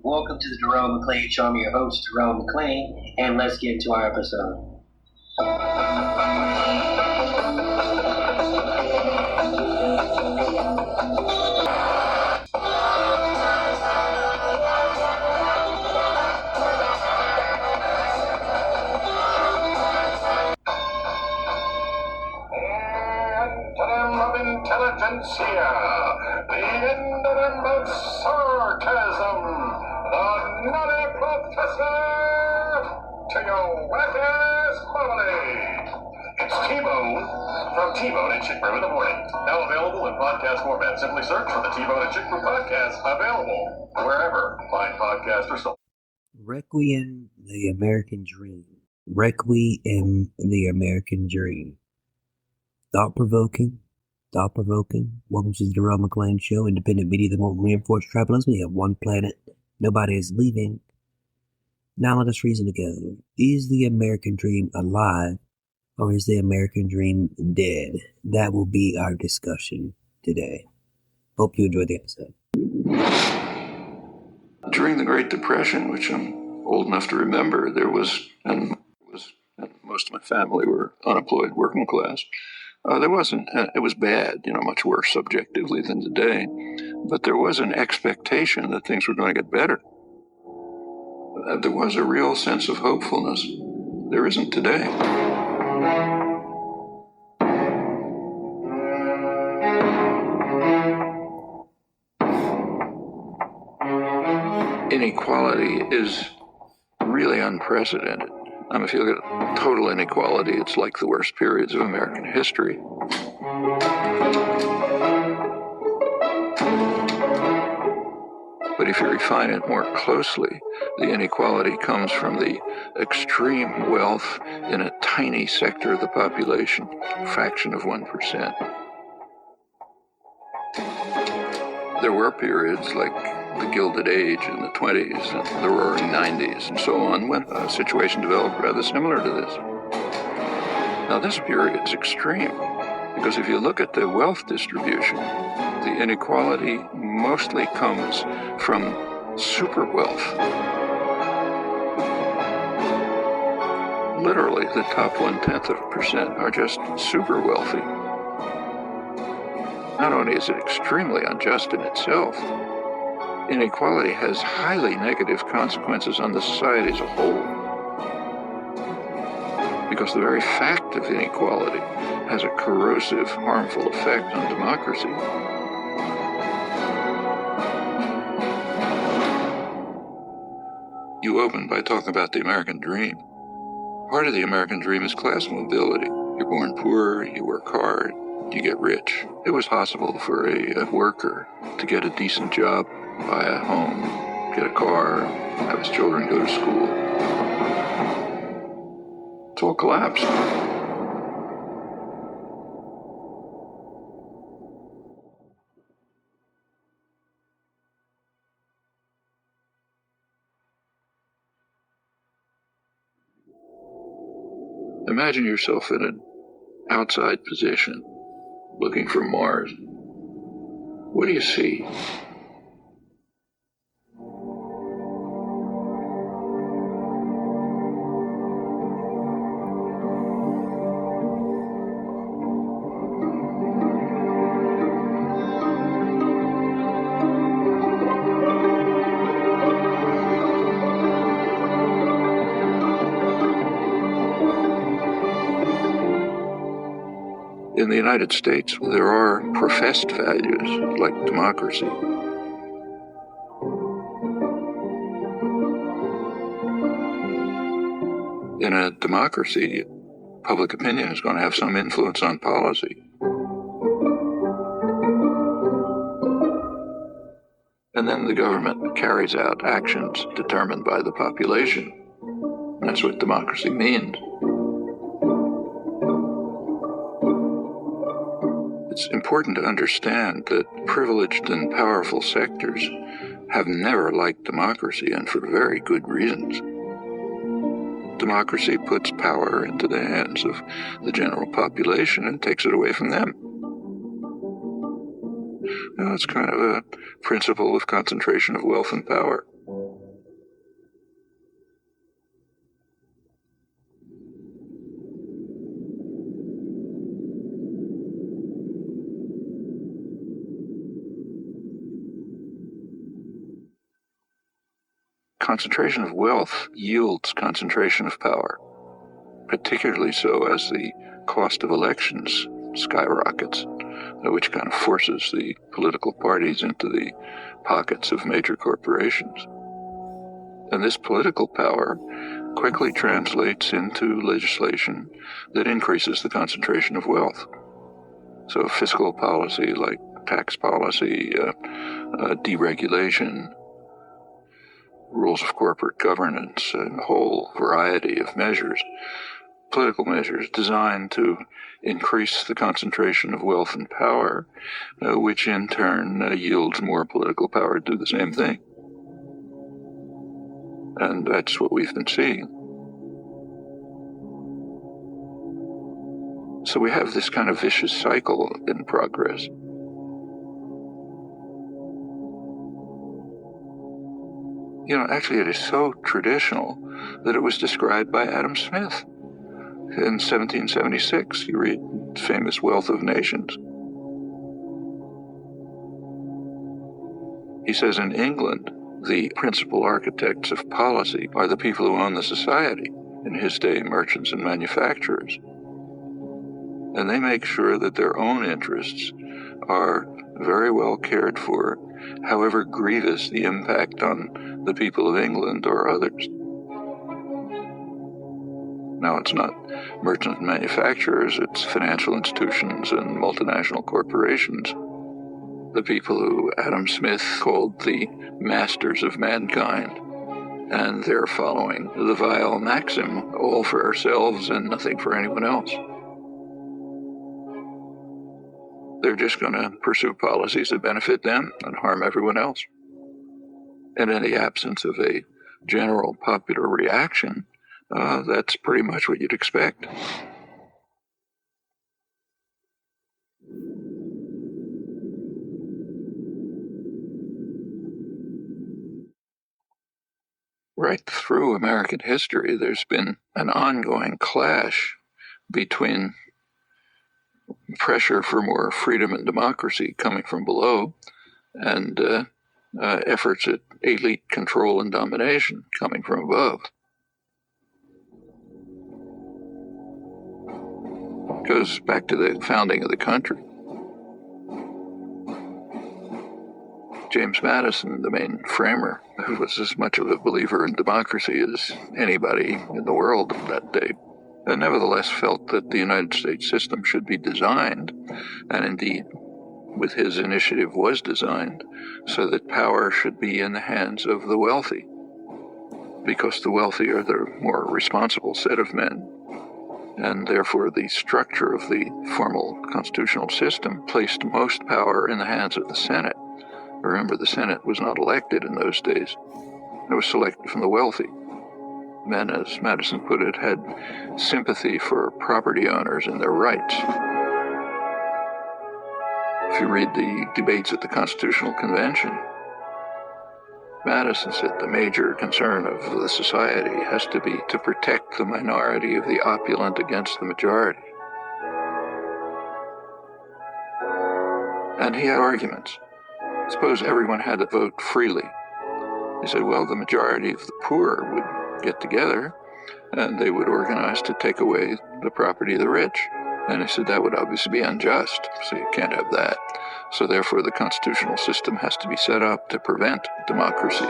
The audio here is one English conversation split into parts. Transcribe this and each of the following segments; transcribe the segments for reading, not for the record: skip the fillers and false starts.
Welcome to the Jerome McClain Show. I'm your host, Jerome McClain, and let's get into our episode. Intelligentsia, the endem of sarcasm, the nutty professor to your whack-ass marmalade. It's T-Bone from T-Bone and Chick Brew in the morning. Now available in podcast format. Simply search for the T-Bone and Chick Brew podcast, available wherever fine podcasts are sold. Requiem the American Dream. Requiem the American Dream. Thought-provoking. Welcome to the Jerome McClain Show, independent media that won't reinforce tribalism. We have one planet. Nobody is leaving. Now let us reason together. Is the American dream alive, or is the American dream dead? That will be our discussion today. Hope you enjoy the episode. During the Great Depression, which I'm old enough to remember, and most of my family were unemployed, working class. It was bad, much worse subjectively than today, but there was an expectation that things were going to get better. There was a real sense of hopefulness. There isn't today. Inequality is really unprecedented. If you look at total inequality, it's like the worst periods of American history. But if you refine it more closely, the inequality comes from the extreme wealth in a tiny sector of the population, a fraction of 1%. There were periods like the Gilded Age in the 20s and the Roaring 90s and so on, when a situation developed rather similar to this. Now this period is extreme, because if you look at the wealth distribution, the inequality mostly comes from super wealth. Literally, the top 0.1% are just super wealthy. Not only is it extremely unjust in itself, inequality has highly negative consequences on the society as a whole. Because the very fact of inequality has a corrosive, harmful effect on democracy. You opened by talking about the American dream. Part of the American dream is class mobility. You're born poor, you work hard, you get rich. It was possible for a worker to get a decent job, buy a home, get a car, have his children go to school. It's all collapsed. Imagine yourself in an outside position, looking from Mars. What do you see? In the United States, there are professed values like democracy. In a democracy, public opinion is going to have some influence on policy. And then the government carries out actions determined by the population. That's what democracy means. It's important to understand that privileged and powerful sectors have never liked democracy, and for very good reasons. Democracy puts power into the hands of the general population and takes it away from them. It's kind of a principle of concentration of wealth and power. concentration of wealth yields concentration of power, particularly so as the cost of elections skyrockets, which kind of forces the political parties into the pockets of major corporations. And this political power quickly translates into legislation that increases the concentration of wealth. So fiscal policy like tax policy, deregulation, rules of corporate governance, and a whole variety of measures, political measures designed to increase the concentration of wealth and power, which in turn yields more political power to do the same thing. And that's what we've been seeing. So we have this kind of vicious cycle in progress. Actually it is so traditional that it was described by Adam Smith in 1776. You read famous Wealth of Nations. He says in England, the principal architects of policy are the people who own the society, in his day merchants and manufacturers. And they make sure that their own interests are very well cared for, however grievous the impact on the people of England or others. Now, it's not merchants and manufacturers, it's financial institutions and multinational corporations, the people who Adam Smith called the masters of mankind. And they're following the vile maxim, all for ourselves and nothing for anyone else. They're just going to pursue policies that benefit them and harm everyone else. And in the absence of a general popular reaction, that's pretty much what you'd expect. Right through American history, there's been an ongoing clash between pressure for more freedom and democracy coming from below and efforts at elite control and domination coming from above. It goes back to the founding of the country. James Madison, the main framer, who was as much of a believer in democracy as anybody in the world of that day, and nevertheless felt that the United States system should be designed, and indeed, with his initiative was designed, so that power should be in the hands of the wealthy, because the wealthy are the more responsible set of men, and therefore the structure of the formal constitutional system placed most power in the hands of the Senate. Remember, the Senate was not elected in those days. It was selected from the wealthy. Men, as Madison put it, had sympathy for property owners and their rights. If you read the debates at the Constitutional Convention, Madison said the major concern of the society has to be to protect the minority of the opulent against the majority. And he had arguments. Suppose everyone had to vote freely. He said, well, the majority of the poor would get together and they would organize to take away the property of the rich. And he said that would obviously be unjust, so you can't have that. So therefore the constitutional system has to be set up to prevent democracy.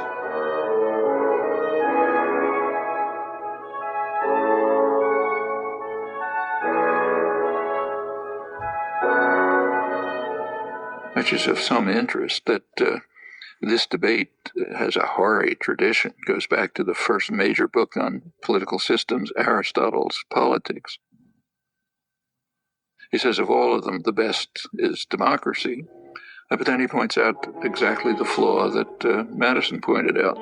Which is of some interest that this debate has a hoary tradition. It goes back to the first major book on political systems, Aristotle's Politics. He says of all of them, the best is democracy. But then he points out exactly the flaw that Madison pointed out.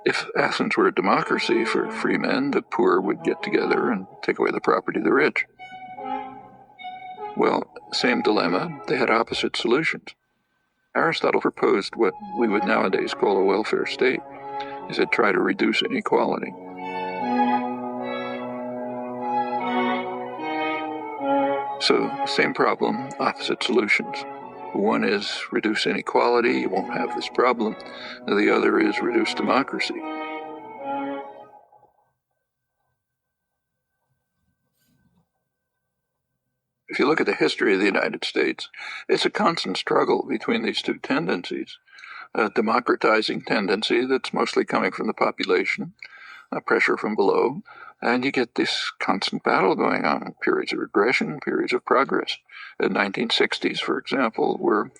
If Athens were a democracy for free men, the poor would get together and take away the property of the rich. Well, same dilemma, they had opposite solutions. Aristotle proposed what we would nowadays call a welfare state. He said, try to reduce inequality. So, same problem, opposite solutions. One is reduce inequality, you won't have this problem. The other is reduce democracy. If you look at the history of the United States, it's a constant struggle between these two tendencies. A democratizing tendency that's mostly coming from the population, pressure from below, and you get this constant battle going on, periods of regression, periods of progress. The 1960s, for example, were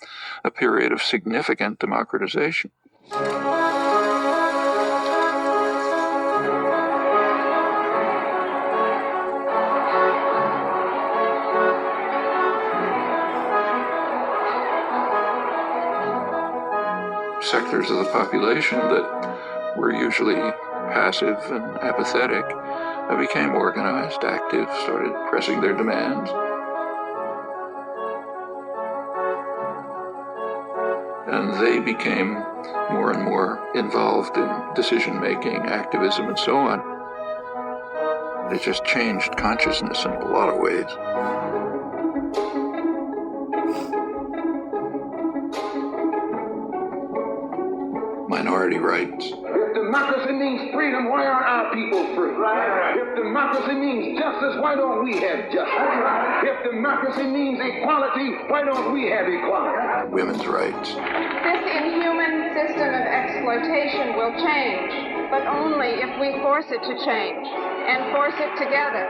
a period of significant democratization. Sectors of the population that were usually passive and apathetic became organized, active, started pressing their demands. And they became more and more involved in decision-making, activism, and so on. It just changed consciousness in a lot of ways. Minority rights. If democracy means freedom, why aren't our people free? Right. If democracy means justice, why don't we have justice? Right. If democracy means equality, why don't we have equality? Women's rights. This inhuman system of exploitation will change, but only if we force it to change, and force it together.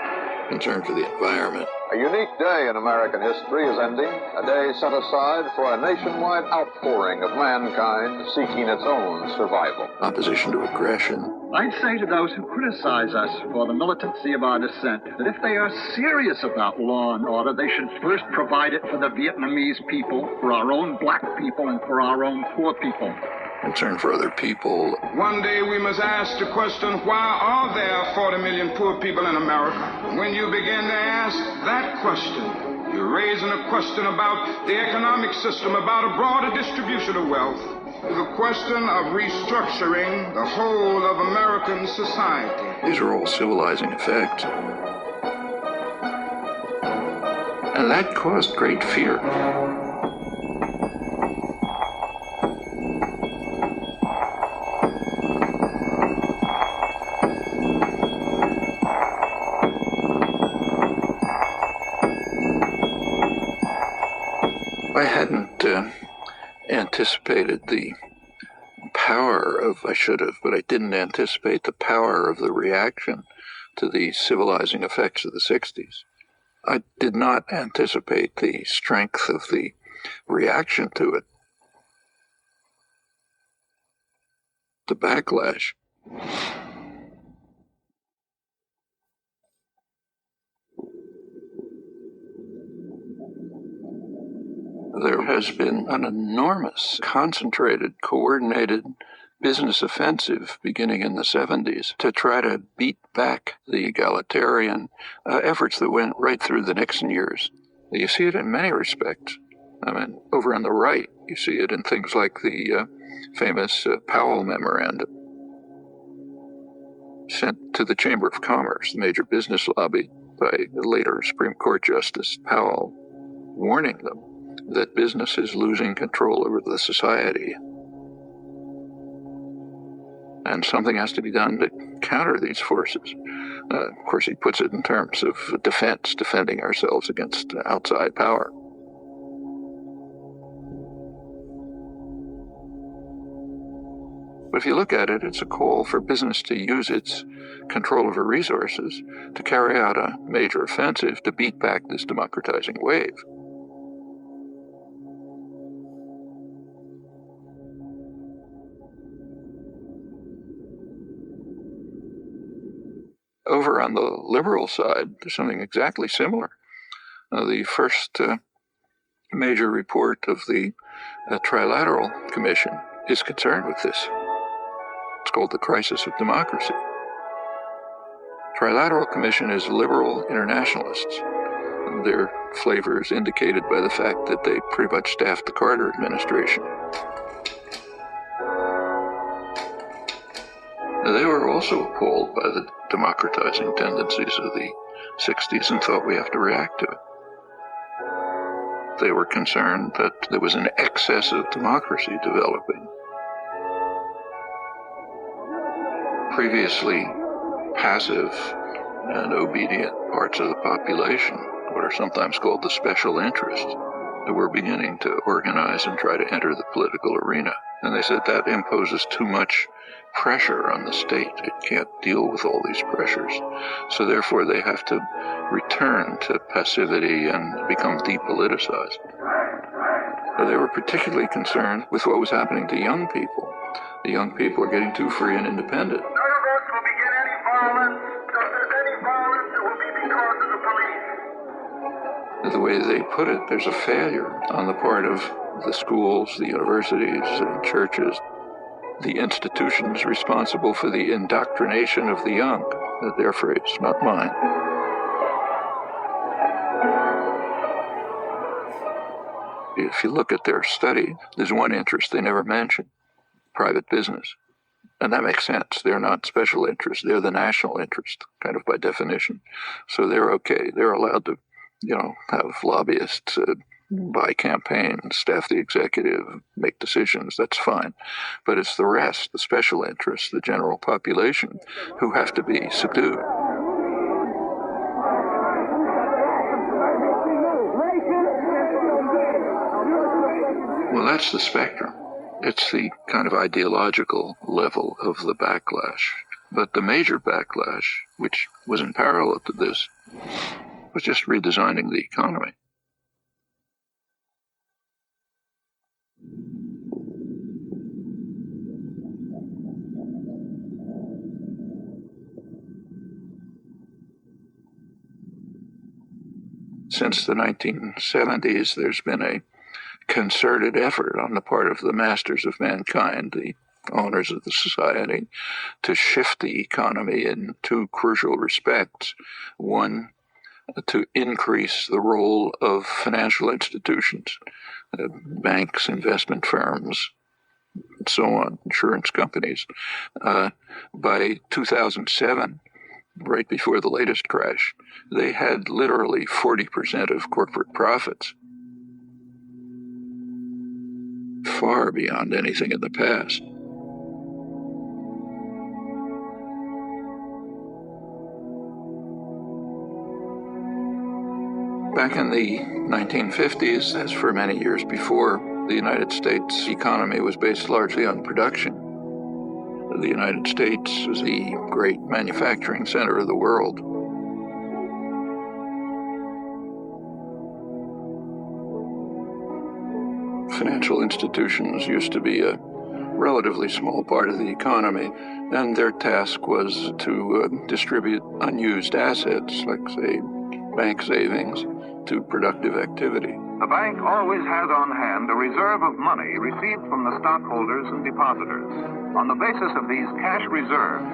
Concern for the environment. A unique day in American history is ending, a day set aside for a nationwide outpouring of mankind seeking its own survival. Opposition to aggression. I'd say to those who criticize us for the militancy of our dissent that if they are serious about law and order, they should first provide it for the Vietnamese people, for our own black people, and for our own poor people. Concern for other people. One day we must ask the question, why are there 40 million poor people in America? When you begin to ask that question, you're raising a question about the economic system, about a broader distribution of wealth, the question of restructuring the whole of American society. These are all civilizing effects. And that caused great fear. I hadn't anticipated the power of, I should have, but I didn't anticipate the power of the reaction to the civilizing effects of the 60s. I did not anticipate the strength of the reaction to it. The backlash. There has been an enormous, concentrated, coordinated business offensive beginning in the 70s to try to beat back the egalitarian efforts that went right through the Nixon years. You see it in many respects. I mean, over on the right, you see it in things like the famous Powell Memorandum sent to the Chamber of Commerce, the major business lobby, by the later Supreme Court Justice Powell, warning them that business is losing control over the society. And something has to be done to counter these forces. Of course, he puts it in terms of defense, defending ourselves against outside power. But if you look at it, it's a call for business to use its control over resources to carry out a major offensive to beat back this democratizing wave. Over on the liberal side, there's something exactly similar. The first major report of the Trilateral Commission is concerned with this. It's called the Crisis of Democracy. Trilateral Commission is liberal internationalists. Their flavor is indicated by the fact that they pretty much staffed the Carter administration. They were also appalled by the democratizing tendencies of the 60s and thought we have to react to it. They were concerned that there was an excess of democracy developing. Previously passive and obedient parts of the population, what are sometimes called the special interests, that were beginning to organize and try to enter the political arena. And they said that imposes too much pressure on the state. It can't deal with all these pressures. So therefore they have to return to passivity and become depoliticized. So they were particularly concerned with what was happening to young people. The young people are getting too free and independent. None of us will begin any violence. If there's any violence, it will be because of the police. The way they put it, there's a failure on the part of the schools, the universities, and churches, the institutions responsible for the indoctrination of the young. Their phrase, not mine. If you look at their study, there's one interest they never mention: private business. And that makes sense. They're not special interests. They're the national interest, kind of by definition. So they're okay. They're allowed to, have lobbyists buy campaigns, staff the executive, make decisions. That's fine. But it's the rest, the special interests, the general population, who have to be subdued. Well, that's the spectrum. It's the kind of ideological level of the backlash. But the major backlash, which was in parallel to this, was just redesigning the economy. Since the 1970s, there's been a concerted effort on the part of the masters of mankind, the owners of the society, to shift the economy in two crucial respects. One, to increase the role of financial institutions, banks, investment firms, and so on, insurance companies. By 2007, right before the latest crash, they had literally 40% of corporate profits, far beyond anything in the past. Back in the 1950s, as for many years before, the United States economy was based largely on production. The United States was the great manufacturing center of the world. Financial institutions used to be a relatively small part of the economy, and their task was to distribute unused assets, like, say, bank savings, to productive activity. The bank always has on hand a reserve of money received from the stockholders and depositors. On the basis of these cash reserves,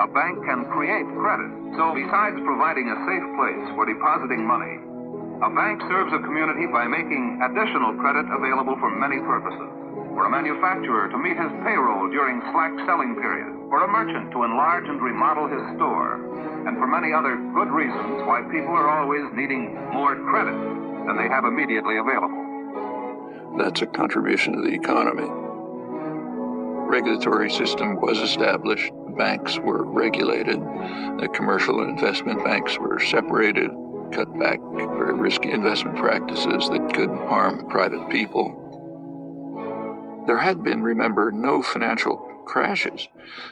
a bank can create credit. So besides providing a safe place for depositing money, a bank serves a community by making additional credit available for many purposes. For a manufacturer to meet his payroll during slack selling periods, for a merchant to enlarge and remodel his store, and for many other good reasons why people are always needing more credit than they have immediately available. That's a contribution to the economy. Regulatory system was established. Banks were regulated. The commercial and investment banks were separated, cut back very risky investment practices that could harm private people. There had been, remember, no financial crashes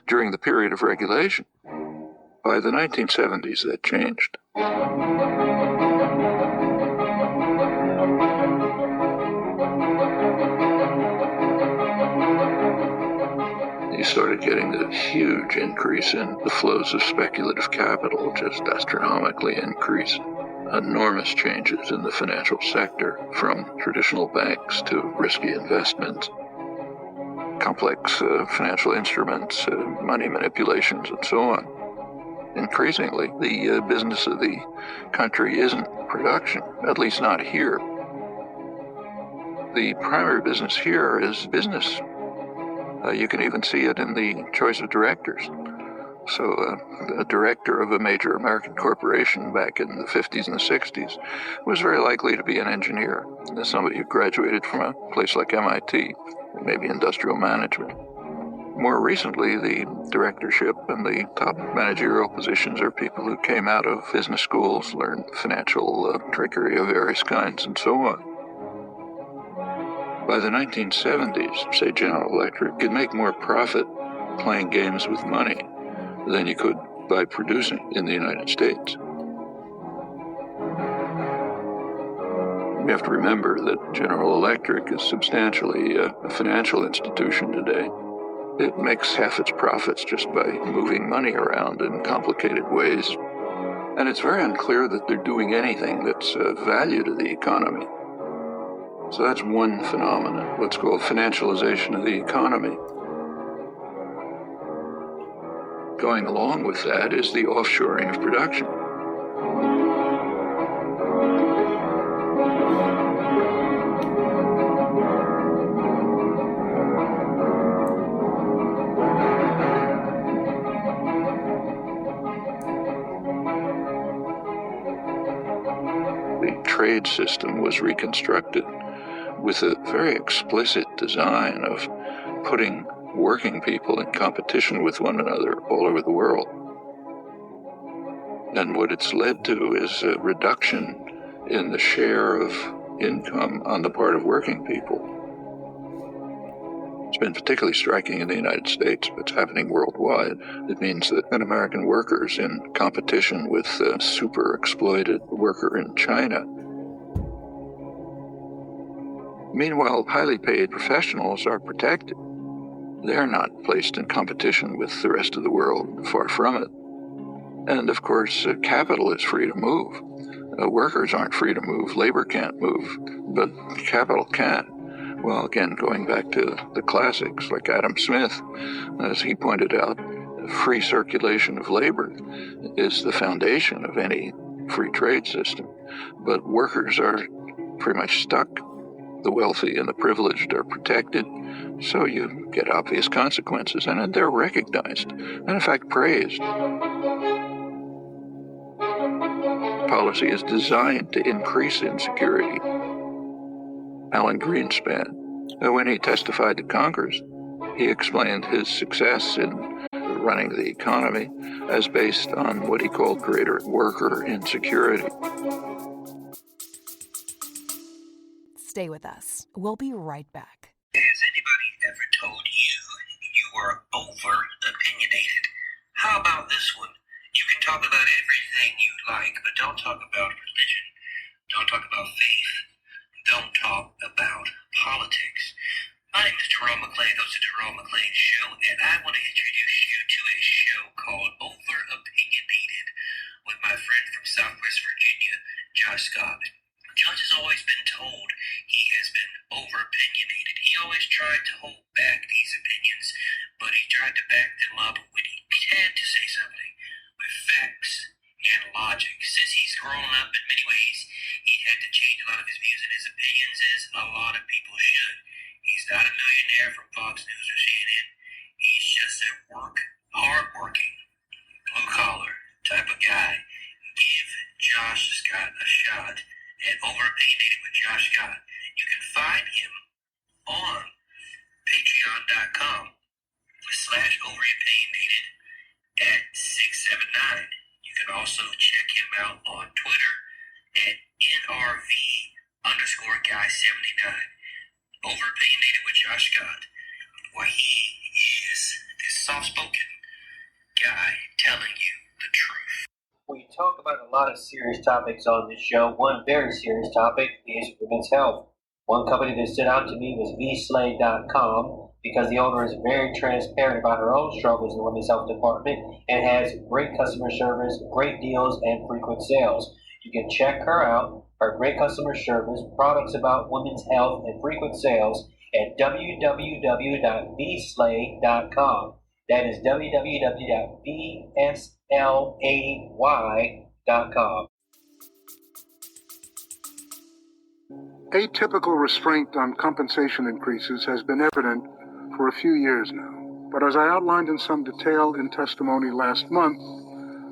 during the period of regulation. By the 1970s, that changed. You started getting a huge increase in the flows of speculative capital, just astronomically increased. Enormous changes in the financial sector, from traditional banks to risky investments, complex financial instruments, money manipulations, and so on. Increasingly, the business of the country isn't production, at least not here. The primary business here is business. You can even see it in the choice of directors. So a director of a major American corporation back in the 50s and the 60s was very likely to be an engineer, somebody who graduated from a place like MIT, maybe industrial management. More recently, the directorship and the top managerial positions are people who came out of business schools, learned financial trickery of various kinds, and so on. By the 1970s, say General Electric could make more profit playing games with money than you could by producing in the United States. We have to remember that General Electric is substantially a financial institution today. It makes half its profits just by moving money around in complicated ways. And it's very unclear that they're doing anything that's of value to the economy. So that's one phenomenon, what's called financialization of the economy. Going along with that is the offshoring of production. The trade system was reconstructed with a very explicit design of putting working people in competition with one another all over the world. And what it's led to is a reduction in the share of income on the part of working people. It's been particularly striking in the United States, but it's happening worldwide. It means that an American worker is in competition with a super exploited worker in China. Meanwhile, highly paid professionals are protected. They're not placed in competition with the rest of the world, far from it. And of course, capital is free to move. Workers aren't free to move, labor can't move, but capital can. Well, again, going back to the classics like Adam Smith, as he pointed out, free circulation of labor is the foundation of any free trade system. But workers are pretty much stuck. The wealthy and the privileged are protected, so you get obvious consequences, and they're recognized, and in fact praised. Policy is designed to increase insecurity. Alan Greenspan, when he testified to Congress, he explained his success in running the economy as based on what he called greater worker insecurity. Stay with us. We'll be right back. Has anybody ever told you you were over-opinionated? How about this one? You can talk about everything you like, but don't talk about religion. Don't talk about faith. Don't talk about politics. My name is Jerome McClain, host of Jerome McClain Show, and I want to introduce you to a show called Over-Opinionated with my friend from Southwest Virginia, Josh Scott. Josh has always been told he has been over-opinionated. He always tried to hold back these opinions, but he tried to back them up when he had to say something with facts and logic. Since he's grown up in many ways, he had to change a lot of his views and his opinions, as a lot of people should. He's not a millionaire from Fox News or CNN. He's just a hard-working, blue-collar type of guy. Give Josh Scott a shot at Over-Opinionated with Josh Scott. You can find him on patreon.com/overopinionated at 679. You can also check him out on Twitter at NRV_guy79. Over-Opinionated with Josh Scott. Well, he is this soft-spoken guy telling you the truth. We talk about a lot of serious topics on this show. One very serious topic is women's health. One company that stood out to me was vslay.com because the owner is very transparent about her own struggles in the women's health department and has great customer service, great deals, and frequent sales. You can check her out, her great customer service, products about women's health, and frequent sales at www.vslay.com. That is www.vslay.com. Atypical restraint on compensation increases has been evident for a few years now. But as I outlined in some detail in testimony last month,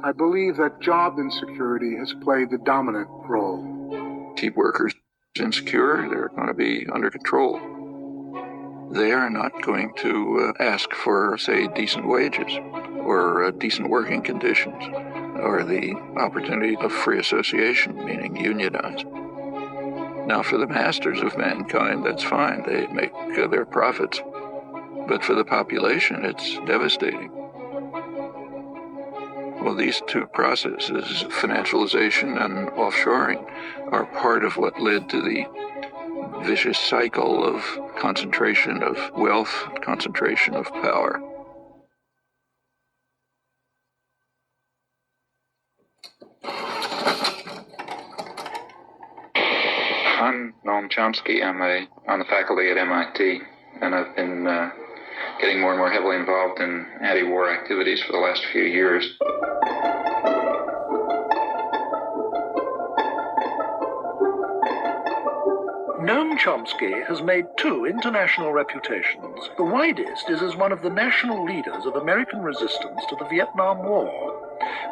I believe that job insecurity has played the dominant role. Keep workers insecure, they're going to be under control. They are not going to ask for, say, decent wages or decent working conditions or the opportunity of free association, meaning unionize. Now, for the masters of mankind, that's fine. They make their profits. But for the population, it's devastating. Well, these two processes, financialization and offshoring, are part of what led to the vicious cycle of concentration of wealth, concentration of power. I'm Noam Chomsky. I'm on the faculty at MIT, and I've been getting more and more heavily involved in anti-war activities for the last few years. Noam Chomsky has made two international reputations. The widest is as one of the national leaders of American resistance to the Vietnam War.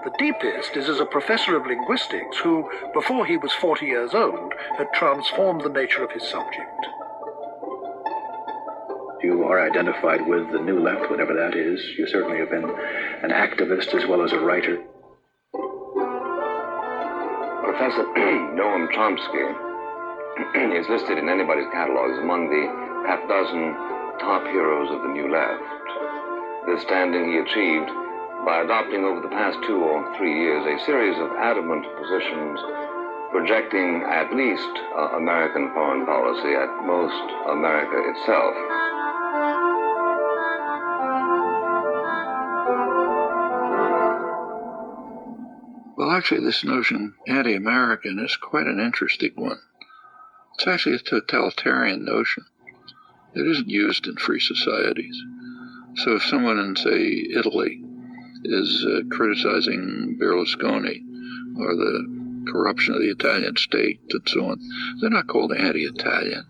The deepest is as a professor of linguistics who, before he was 40 years old, had transformed the nature of his subject. You are identified with the New Left, whatever that is. You certainly have been an activist as well as a writer. Professor Noam Chomsky is listed in anybody's catalogs among the half-dozen top heroes of the New Left. This standing he achieved by adopting over the past 2 or 3 years a series of adamant positions projecting at least American foreign policy, at most America itself. Well, actually, this notion, anti-American, is quite an interesting one. It's actually a totalitarian notion. It isn't used in free societies. So if someone in, say, Italy is criticizing Berlusconi or the corruption of the Italian state and so on, they're not called anti-Italian.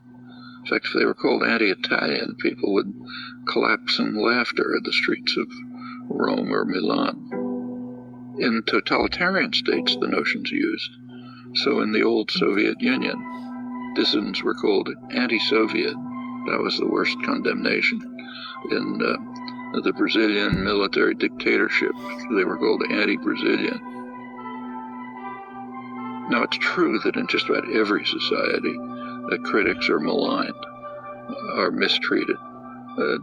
In fact, if they were called anti-Italian, people would collapse in laughter in the streets of Rome or Milan. In totalitarian states, the notion's used. So in the old Soviet Union, dissidents were called anti-Soviet. That was the worst condemnation. In the Brazilian military dictatorship, they were called anti-Brazilian. Now, it's true that in just about every society, critics are maligned, are mistreated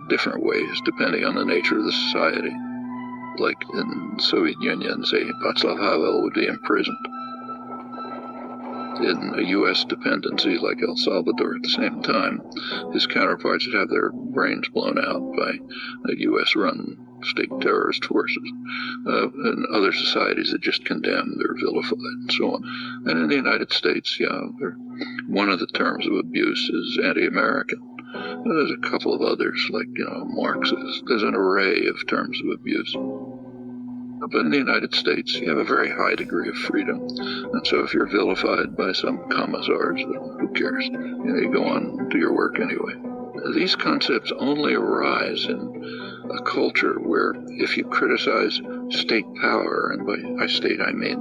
different ways depending on the nature of the society. Like in the Soviet Union, say, Václav Havel would be imprisoned. In a U.S. dependency like El Salvador at the same time, his counterparts would have their brains blown out by U.S.-run state terrorist forces. In other societies, they're just condemned or vilified and so on. And in the United States, one of the terms of abuse is anti-American. There's a couple of others, like, Marxist. There's an array of terms of abuse. But in the United States, you have a very high degree of freedom. And so if you're vilified by some commissars, who cares? You go on and do your work anyway. These concepts only arise in a culture where if you criticize state power, and by state I mean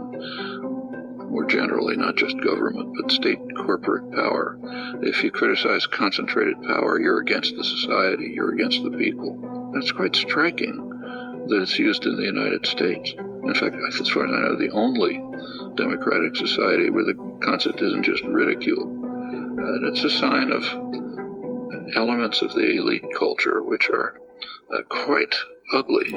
more generally not just government, but state corporate power, if you criticize concentrated power, you're against the society, you're against the people. That's quite striking that it's used in the United States. In fact, as far as I know, the only democratic society where the concept isn't just ridiculed. And it's a sign of elements of the elite culture which are quite ugly.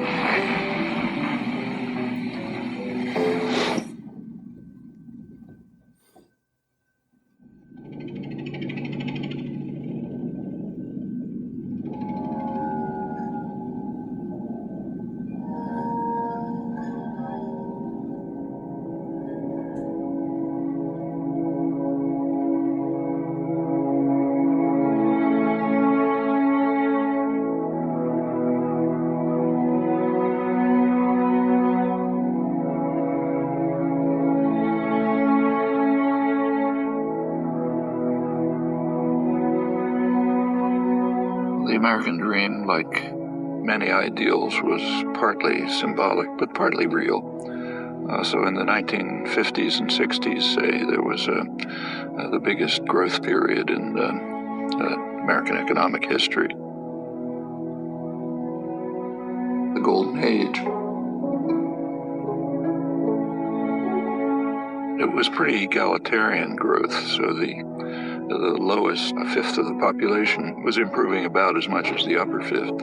The American dream, like many ideals was partly symbolic, but partly real. So in the 1950s and 60s, say, there was the biggest growth period in American economic history. The Golden Age. It was pretty egalitarian growth, so the lowest fifth of the population was improving about as much as the upper fifth.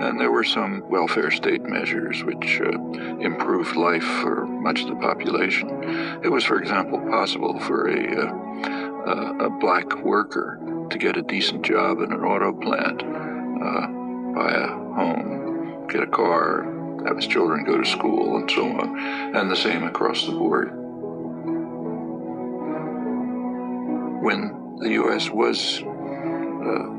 And there were some welfare state measures which improved life for much of the population. It was, for example, possible for a black worker to get a decent job in an auto plant, buy a home, get a car, have his children go to school, and so on, and the same across the board. When the U.S. was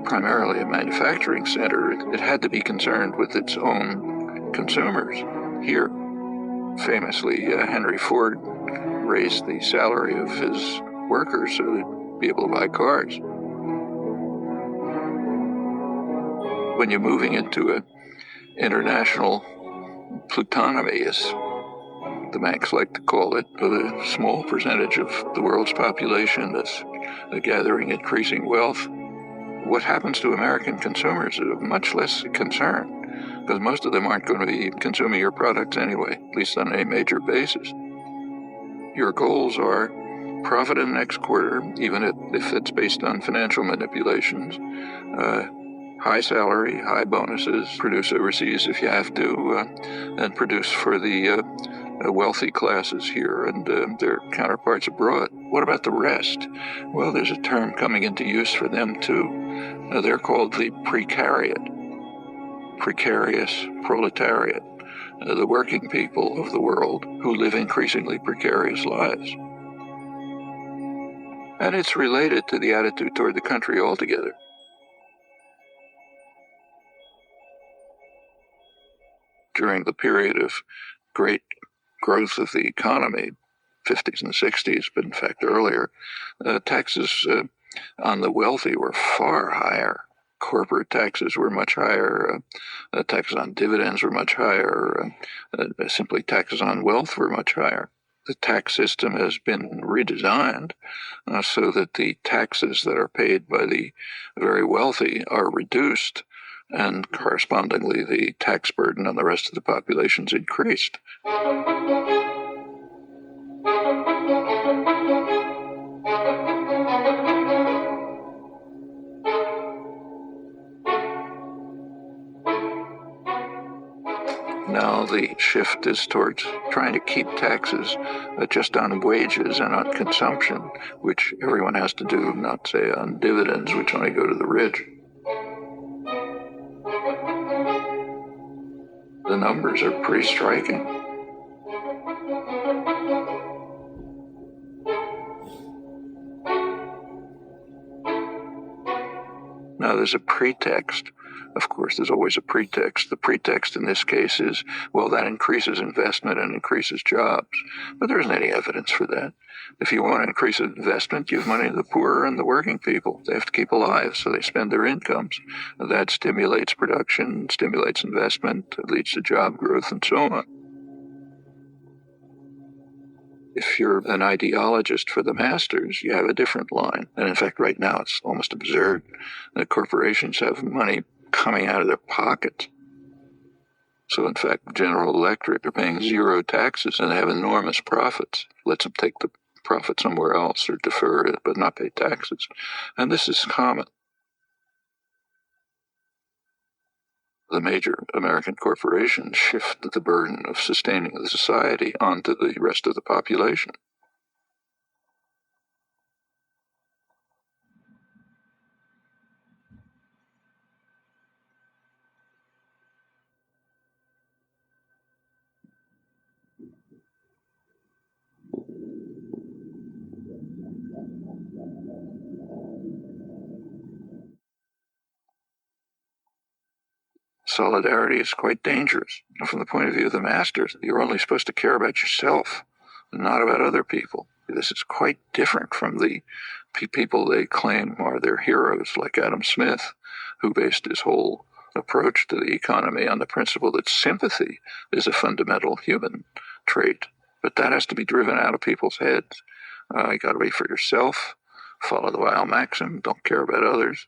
primarily a manufacturing center, it had to be concerned with its own consumers. Here, famously, Henry Ford raised the salary of his workers so they'd be able to buy cars. When you're moving into an international plutonomy, as the banks like to call it, a small percentage of the world's population that's gathering increasing wealth, what happens to American consumers is of much less concern, because most of them aren't going to be consuming your products anyway, at least on a major basis. Your goals are profit in the next quarter, even if it's based on financial manipulations, high salary, high bonuses, produce overseas if you have to, and produce for the wealthy classes here and their counterparts abroad. What about the rest? Well, there's a term coming into use for them too. They're called the precariat, precarious proletariat, the working people of the world who live increasingly precarious lives. And it's related to the attitude toward the country altogether. During the period of great growth of the economy, 50s and 60s, but in fact earlier, taxes on the wealthy were far higher. Corporate taxes were much higher. Taxes on dividends were much higher. Simply taxes on wealth were much higher. The tax system has been redesigned so that the taxes that are paid by the very wealthy are reduced, and correspondingly the tax burden on the rest of the population is increased. Now the shift is towards trying to keep taxes just on wages and on consumption, which everyone has to do, not say on dividends, which only go to the rich. The numbers are pretty striking. Now there's a pretext. Of course, there's always a pretext. The pretext in this case is, well, that increases investment and increases jobs. But there isn't any evidence for that. If you want to increase investment, give money to the poor and the working people. They have to keep alive, so they spend their incomes. That stimulates production, stimulates investment, it leads to job growth, and so on. If you're an ideologist for the masters, you have a different line. And in fact, right now, it's almost absurd that corporations have money coming out of their pockets. So in fact, General Electric are paying zero taxes and they have enormous profits. Lets them take the profit somewhere else or defer it, but not pay taxes. And this is common. The major American corporations shift the burden of sustaining the society onto the rest of the population. Solidarity is quite dangerous. From the point of view of the masters, you're only supposed to care about yourself, not about other people. This is quite different from the people they claim are their heroes, like Adam Smith, who based his whole approach to the economy on the principle that sympathy is a fundamental human trait. But that has to be driven out of people's heads. You got to wait for yourself, follow the Weil maxim, don't care about others,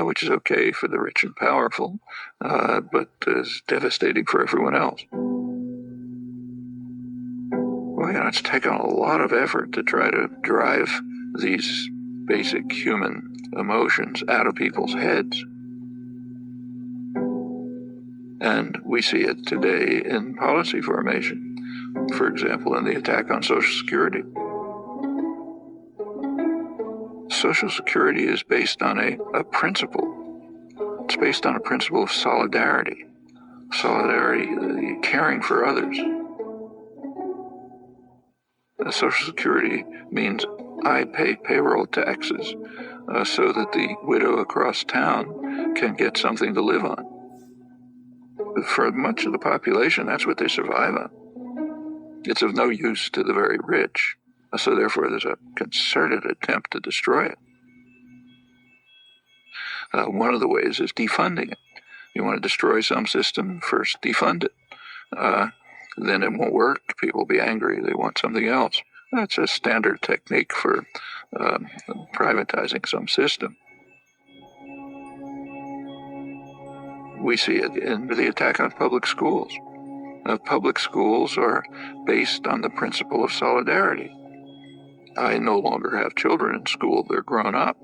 which is okay for the rich and powerful, but is devastating for everyone else. Well, it's taken a lot of effort to try to drive these basic human emotions out of people's heads. And we see it today in policy formation. For example, in the attack on Social Security. Social Security is based on a principle. It's based on a principle of solidarity. Solidarity, caring for others. Social Security means I pay payroll taxes so that the widow across town can get something to live on. For much of the population, that's what they survive on. It's of no use to the very rich, so therefore there's a concerted attempt to destroy it. One of the ways is defunding it. You want to destroy some system, first defund it. Then it won't work. People will be angry. They want something else. That's a standard technique for privatizing some system. We see it in the attack on public schools. Public schools are based on the principle of solidarity. I no longer have children in school. They're grown up.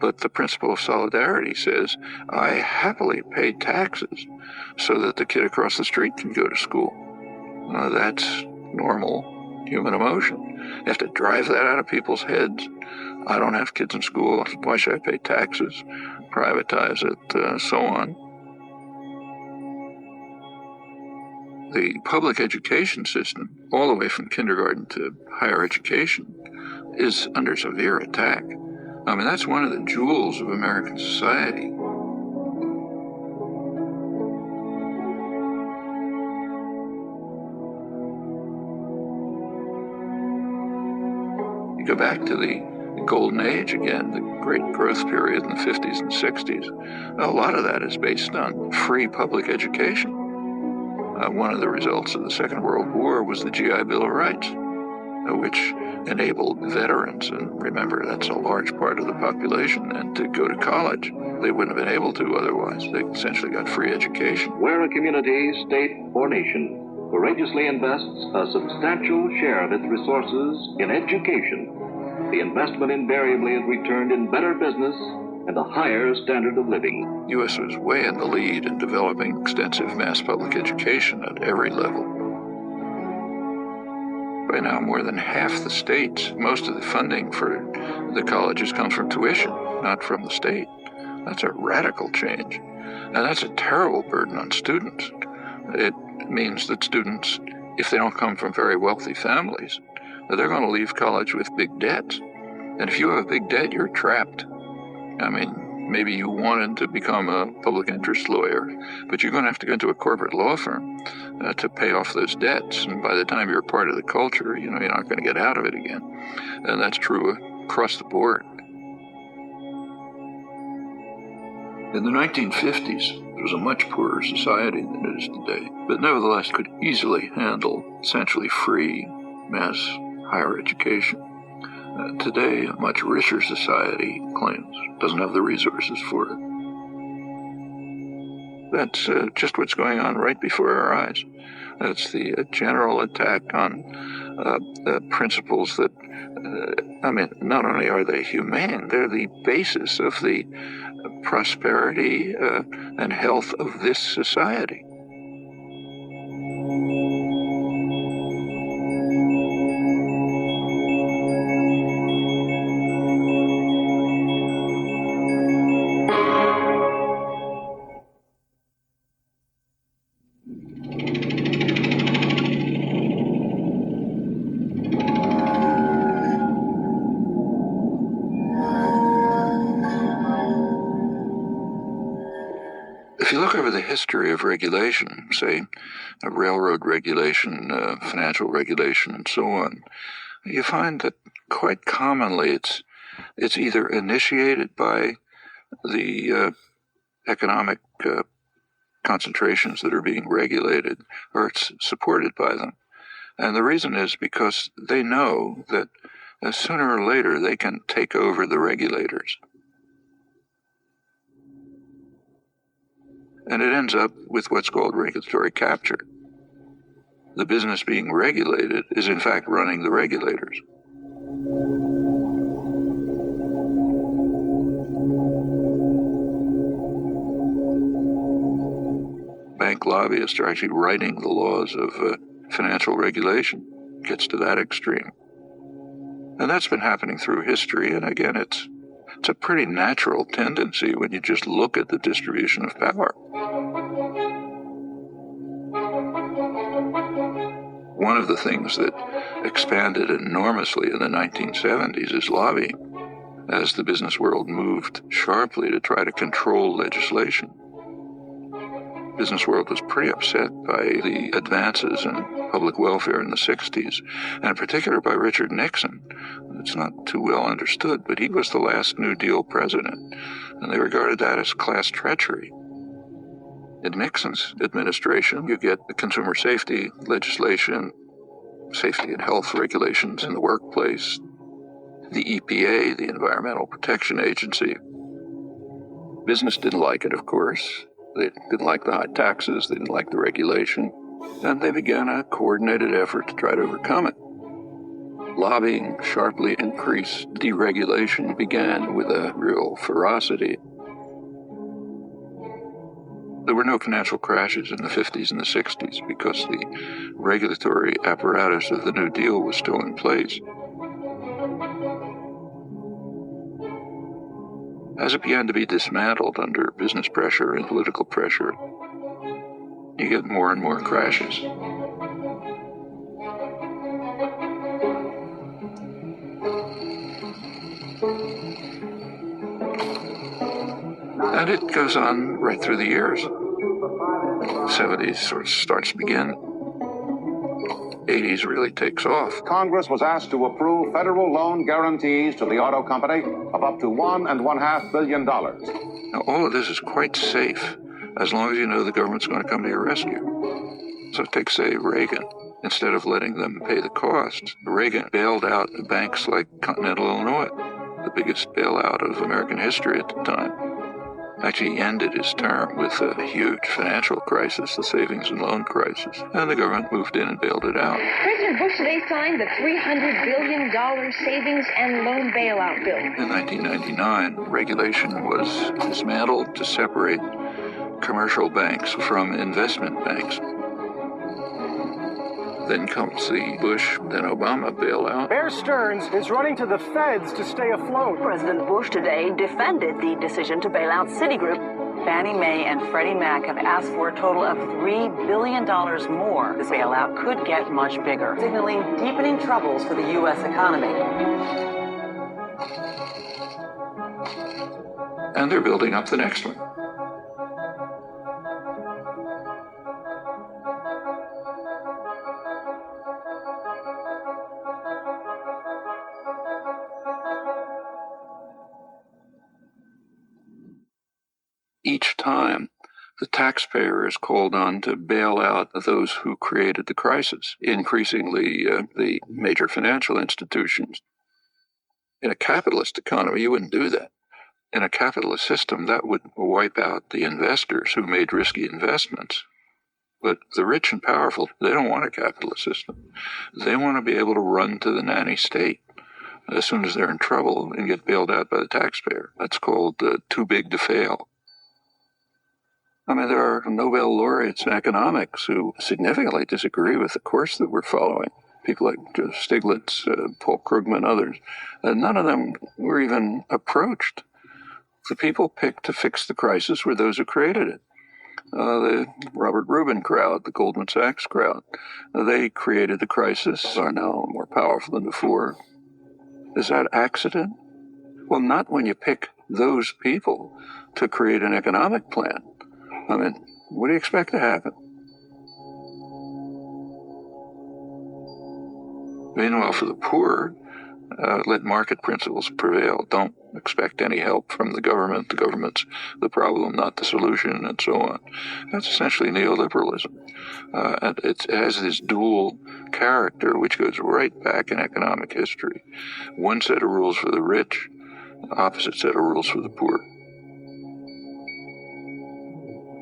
But the principle of solidarity says I happily pay taxes so that the kid across the street can go to school. That's normal human emotion. You have to drive that out of people's heads. I don't have kids in school. Why should I pay taxes? Privatize it, so on. The public education system, all the way from kindergarten to higher education, is under severe attack. I mean, that's one of the jewels of American society. You go back to the Golden Age again, the great growth period in the 50s and 60s. A lot of that is based on free public education. One of the results of the Second World War was the GI Bill of Rights, which enabled veterans, and remember that's a large part of the population, and to go to college. They wouldn't have been able to otherwise. They essentially got free education. Where a community, state, or nation courageously invests a substantial share of its resources in education, the investment invariably is returned in better business and a higher standard of living. The U.S. was way in the lead in developing extensive mass public education at every level. By now, more than half the states, most of the funding for the colleges comes from tuition, not from the state. That's a radical change. And that's a terrible burden on students. It means that students, if they don't come from very wealthy families, they're going to leave college with big debts. And if you have a big debt, you're trapped. I mean, maybe you wanted to become a public interest lawyer, but you're going to have to go into a corporate law firm to pay off those debts. And by the time you're part of the culture, you're not going to get out of it again. And that's true across the board. In the 1950s, it was a much poorer society than it is today, but nevertheless could easily handle essentially free mass higher education. Today, a much richer society claims doesn't have the resources for it. That's just what's going on right before our eyes. That's the general attack on principles that, not only are they humane, they're the basis of the prosperity and health of this society. If you look over the history of regulation, say railroad regulation, financial regulation, and so on, you find that quite commonly it's either initiated by the economic concentrations that are being regulated or supported by them. And the reason is because they know that sooner or later they can take over the regulators. And it ends up with what's called regulatory capture. The business being regulated is in fact running the regulators. Bank lobbyists are actually writing the laws of financial regulation. It gets to that extreme. And that's been happening through history, and again, it's a pretty natural tendency when you just look at the distribution of power. One of the things that expanded enormously in the 1970s is lobbying, as the business world moved sharply to try to control legislation. The business world was pretty upset by the advances in public welfare in the 60s, and in particular by Richard Nixon. It's not too well understood, but he was the last New Deal president, and they regarded that as class treachery. In Nixon's administration, you get the consumer safety legislation, safety and health regulations in the workplace, the EPA, the Environmental Protection Agency. Business didn't like it, of course. They didn't like the high taxes, they didn't like the regulation, and they began a coordinated effort to try to overcome it. Lobbying sharply increased. Deregulation began with a real ferocity. There were no financial crashes in the 50s and the 60s because the regulatory apparatus of the New Deal was still in place. As it began to be dismantled under business pressure and political pressure, you get more and more crashes. And it goes on right through the years. 70s sort of starts to begin. 80s really takes off. Congress was asked to approve federal loan guarantees to the auto company of up to $1.5 billion. Now, all of this is quite safe as long as you know the government's going to come to your rescue. So take, say, Reagan. Instead of letting them pay the costs, Reagan bailed out banks like Continental Illinois, the biggest bailout of American history at the time. Actually ended his term with a huge financial crisis, the savings and loan crisis, and the government moved in and bailed it out. President Bush today signed the $300 billion savings and loan bailout bill. In 1999, regulation was dismantled to separate commercial banks from investment banks. Then comes the Bush, then Obama bailout. Bear Stearns is running to the feds to stay afloat. President Bush today defended the decision to bail out Citigroup. Fannie Mae and Freddie Mac have asked for a total of $3 billion more. This bailout could get much bigger, signaling deepening troubles for the U.S. economy. And they're building up the next one. Each time, the taxpayer is called on to bail out those who created the crisis, increasingly the major financial institutions. In a capitalist economy, you wouldn't do that. In a capitalist system, that would wipe out the investors who made risky investments. But the rich and powerful, they don't want a capitalist system. They want to be able to run to the nanny state as soon as they're in trouble and get bailed out by the taxpayer. That's called too big to fail. I mean, there are Nobel laureates in economics who significantly disagree with the course that we're following. People like Stiglitz, Paul Krugman, others. None of them were even approached. The people picked to fix the crisis were those who created it. The Robert Rubin crowd, the Goldman Sachs crowd, they created the crisis, are now more powerful than before. Is that accident? Well, not when you pick those people to create an economic plan. I mean, what do you expect to happen? Meanwhile, for the poor, let market principles prevail. Don't expect any help from the government. The government's the problem, not the solution, and so on. That's essentially neoliberalism. And it has this dual character, which goes right back in economic history. One set of rules for the rich, opposite set of rules for the poor.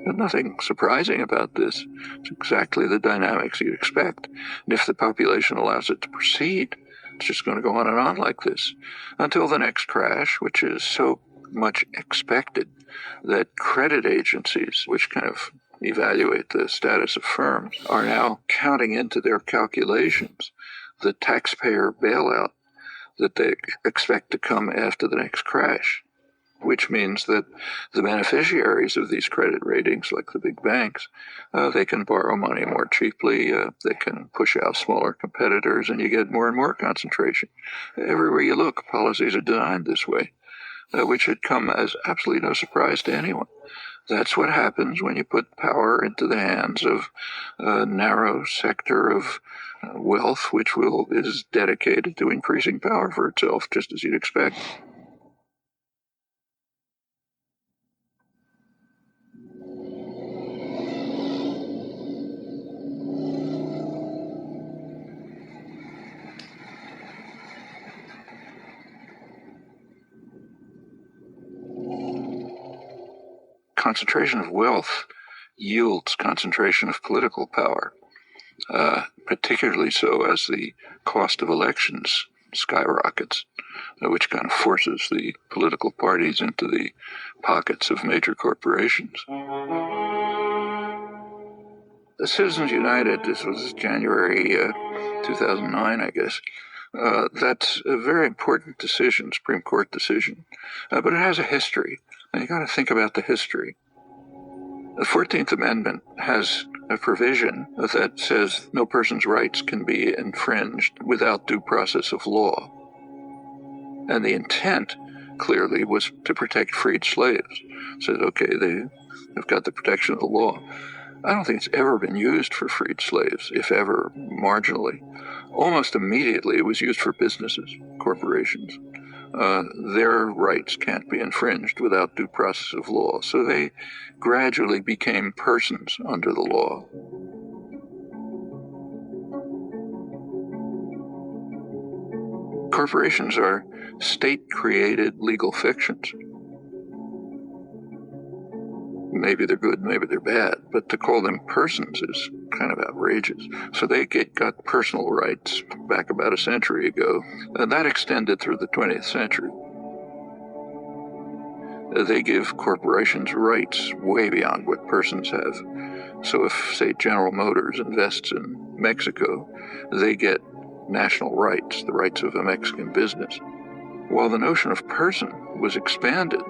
There's nothing surprising about this. It's exactly the dynamics you'd expect. And if the population allows it to proceed, it's just going to go on and on like this until the next crash, which is so much expected that credit agencies, which kind of evaluate the status of firms, are now counting into their calculations the taxpayer bailout that they expect to come after the next crash, which means that the beneficiaries of these credit ratings, like the big banks, they can borrow money more cheaply, they can push out smaller competitors, and you get more and more concentration. Everywhere you look, policies are designed this way, which should come as absolutely no surprise to anyone. That's what happens when you put power into the hands of a narrow sector of wealth, which is dedicated to increasing power for itself, just as you'd expect. Concentration of wealth yields concentration of political power, particularly so as the cost of elections skyrockets, which kind of forces the political parties into the pockets of major corporations. The Citizens United, this was January 2009, I guess. That's a very important decision, Supreme Court decision, but it has a history. And you got to think about the history. The 14th Amendment has a provision that says no person's rights can be infringed without due process of law. And the intent, clearly, was to protect freed slaves. Said, okay, they've got the protection of the law. I don't think it's ever been used for freed slaves, if ever, marginally. Almost immediately, it was used for businesses, corporations. Their rights can't be infringed without due process of law. So they gradually became persons under the law. Corporations are state-created legal fictions. Maybe they're good, maybe they're bad, but to call them persons is kind of outrageous. So they got personal rights back about a century ago, and that extended through the 20th century. They give corporations rights way beyond what persons have. So if, say, General Motors invests in Mexico, they get national rights, the rights of a Mexican business. While the notion of person was expanded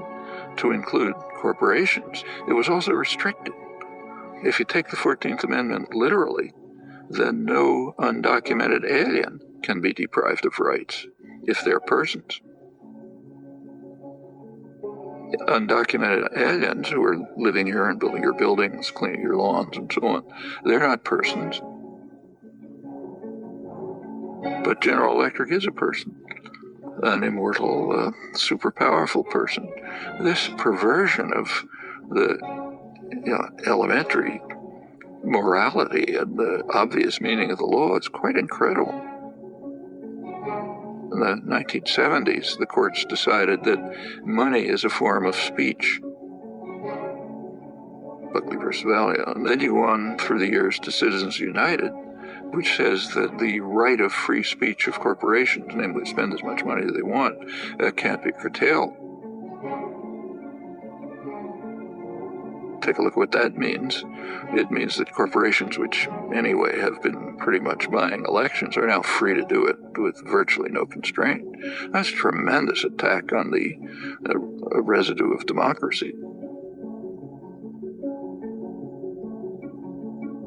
to include corporations, it was also restricted. If you take the 14th Amendment literally, then no undocumented alien can be deprived of rights if they're persons. Undocumented aliens who are living here and building your buildings, cleaning your lawns, and so on, they're not persons. But General Electric is a person, an immortal, super powerful person. This perversion of the elementary morality and the obvious meaning of the law is quite incredible. In the 1970s, the courts decided that money is a form of speech. Buckley versus Valeo. And then you go on through the years to Citizens United, which says that the right of free speech of corporations, namely spend as much money as they want, can't be curtailed. Take a look at what that means. It means that corporations, which anyway have been pretty much buying elections, are now free to do it with virtually no constraint. That's a tremendous attack on the residue of democracy.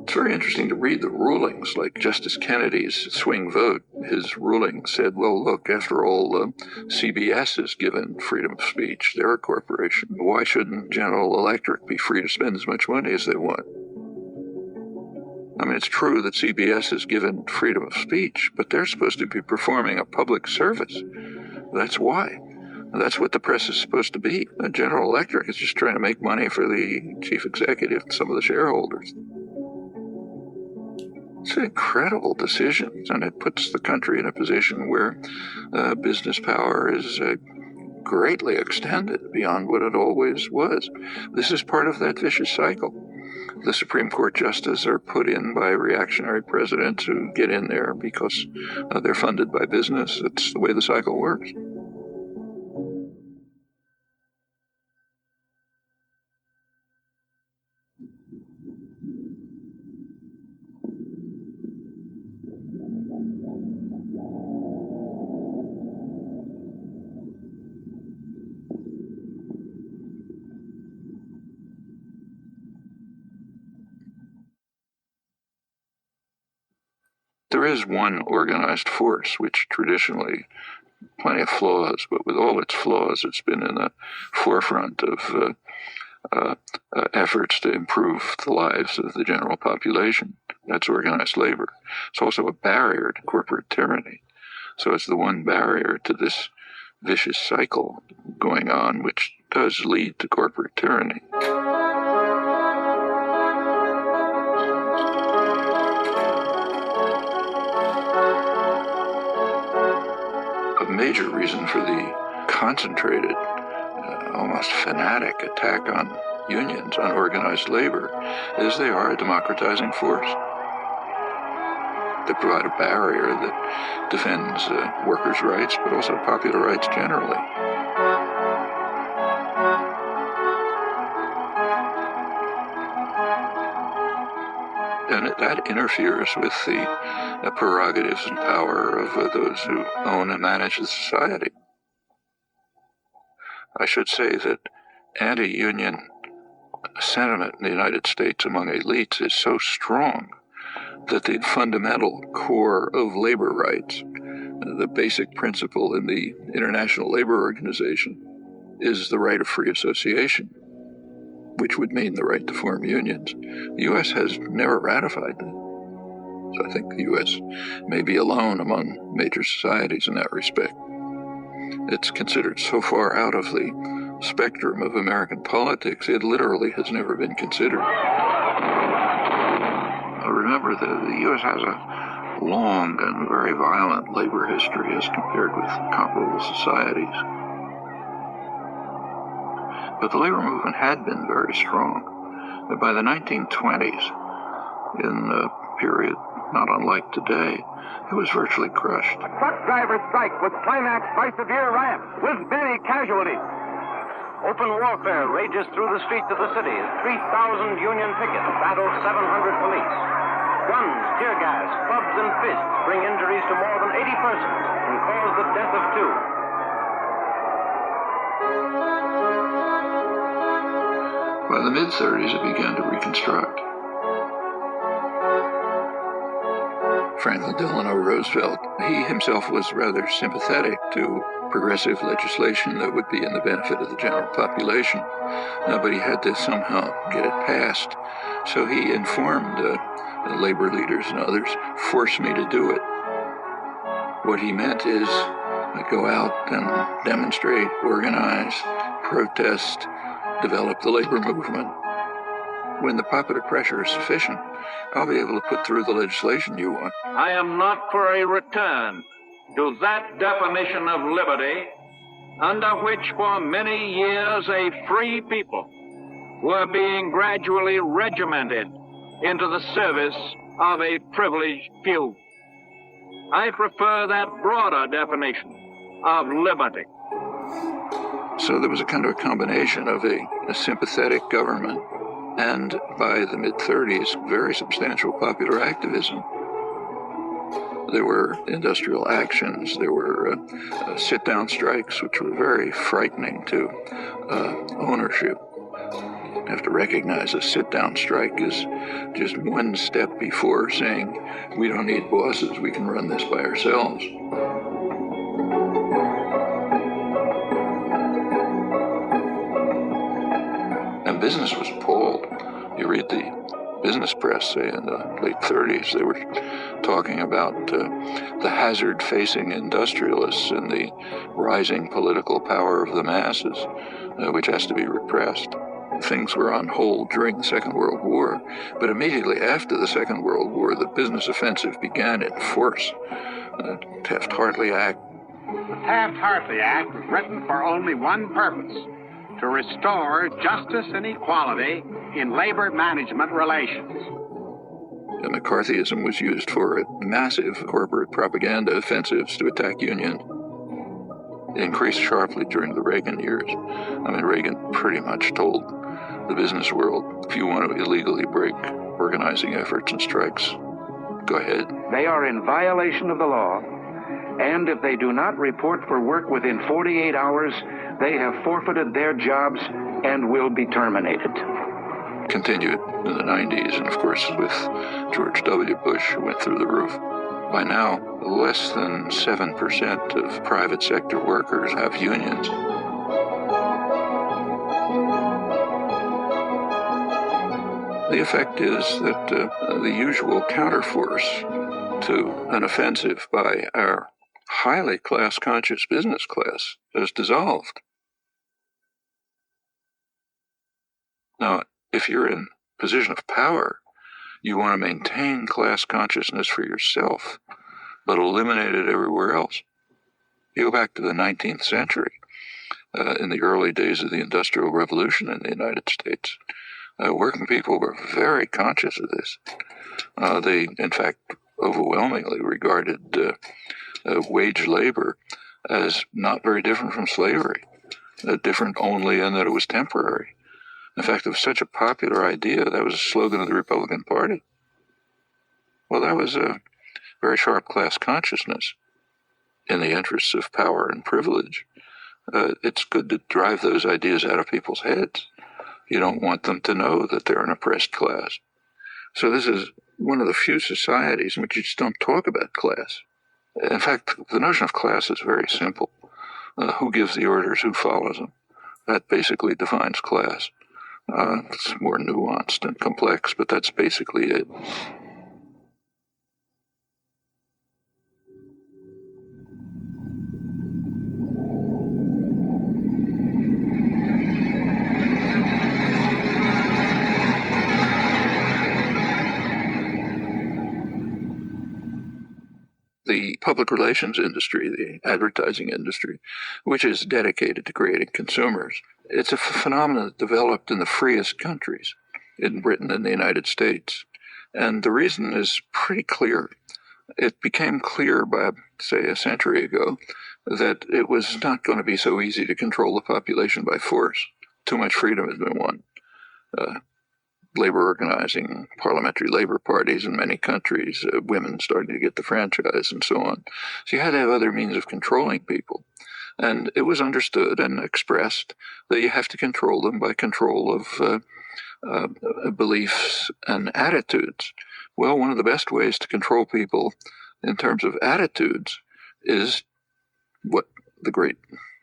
It's very interesting to read the rulings, like Justice Kennedy's swing vote. His ruling said, well, look, after all, CBS is given freedom of speech. They're a corporation. Why shouldn't General Electric be free to spend as much money as they want? I mean, it's true that CBS is given freedom of speech, but they're supposed to be performing a public service. That's why. That's what the press is supposed to be. General Electric is just trying to make money for the chief executive and some of the shareholders. It's an incredible decision, and it puts the country in a position where business power is greatly extended beyond what it always was. This is part of that vicious cycle. The Supreme Court justices are put in by reactionary presidents who get in there because they're funded by business. It's the way the cycle works. There is one organized force which traditionally, plenty of flaws, but with all its flaws, it's been in the forefront of efforts to improve the lives of the general population. That's organized labor. It's also a barrier to corporate tyranny. So it's the one barrier to this vicious cycle going on, which does lead to corporate tyranny. A major reason for the concentrated, almost fanatic attack on unions, on organized labor, is they are a democratizing force. They provide a barrier that defends workers' rights, but also popular rights generally. And that interferes with the prerogatives and power of those who own and manage the society. I should say that anti-union sentiment in the United States among elites is so strong that the fundamental core of labor rights, the basic principle in the International Labor Organization, is the right of free association, which would mean the right to form unions. The U.S. has never ratified that. So I think the U.S. may be alone among major societies in that respect. It's considered so far out of the spectrum of American politics, it literally has never been considered. Remember, the U.S. has a long and very violent labor history as compared with comparable societies. But the labor movement had been very strong. By the 1920s, in a period not unlike today, it was virtually crushed. A truck driver strike would climax by severe riots with many casualties. Open warfare rages through the streets of the city as 3,000 Union pickets battle 700 police. Guns, tear gas, clubs, and fists bring injuries to more than 80 persons and cause the death of 2. By the mid-30s, it began to reconstruct. Franklin Delano Roosevelt, he himself was rather sympathetic to progressive legislation that would be in the benefit of the general population, but he had to somehow get it passed. So he informed labor leaders and others, force me to do it. What he meant is go out and demonstrate, organize, protest, develop the labor movement. When the popular pressure is sufficient, I'll be able to put through the legislation you want. I am not for a return to that definition of liberty under which for many years a free people were being gradually regimented into the service of a privileged few. I prefer that broader definition of liberty. So there was a kind of a combination of a sympathetic government and, by the mid-30s, very substantial popular activism. There were industrial actions, there were sit-down strikes, which were very frightening to ownership. You have to recognize a sit-down strike is just one step before saying, we don't need bosses, we can run this by ourselves. And business was appalled. You read the business press, say in the late 30s, they were talking about the hazard facing industrialists and the rising political power of the masses, which has to be repressed. Things were on hold during the Second World War, but immediately after the Second World War, the business offensive began in force. Taft-Hartley Act. The Taft-Hartley Act was written for only one purpose: to restore justice and equality in labor management relations. And McCarthyism was used for massive corporate propaganda offensives to attack unions. It increased sharply during the Reagan years. I mean, Reagan pretty much told the business world, if you want to illegally break organizing efforts and strikes, go ahead. They are in violation of the law, and if they do not report for work within 48 hours, they have forfeited their jobs and will be terminated. Continued in the 90s, and of course with George W. Bush, who went through the roof. By now, less than 7% of private sector workers have unions. The effect is that the usual counterforce to an offensive by our highly class-conscious business class has dissolved. Now, if you're in a position of power, you want to maintain class consciousness for yourself, but eliminate it everywhere else. You go back to the 19th century, in the early days of the Industrial Revolution in the United States. Working people were very conscious of this. They, in fact, overwhelmingly regarded wage labor as not very different from slavery, different only in that it was temporary. In fact, it was such a popular idea, that was a slogan of the Republican Party. Well, that was a very sharp class consciousness in the interests of power and privilege. It's good to drive those ideas out of people's heads. You don't want them to know that they're an oppressed class. So this is one of the few societies in which you just don't talk about class. In fact, the notion of class is very simple. Who gives the orders, who follows them? That basically defines class. It's more nuanced and complex, but that's basically it. The public relations industry, the advertising industry, which is dedicated to creating consumers, it's a phenomenon that developed in the freest countries, in Britain and the United States. And the reason is pretty clear. It became clear by, say, a century ago that it was not going to be so easy to control the population by force. Too much freedom has been won. Labor organizing, parliamentary labor parties in many countries, women starting to get the franchise and so on. So you had to have other means of controlling people. And it was understood and expressed that you have to control them by control of beliefs and attitudes. Well, one of the best ways to control people in terms of attitudes is what the great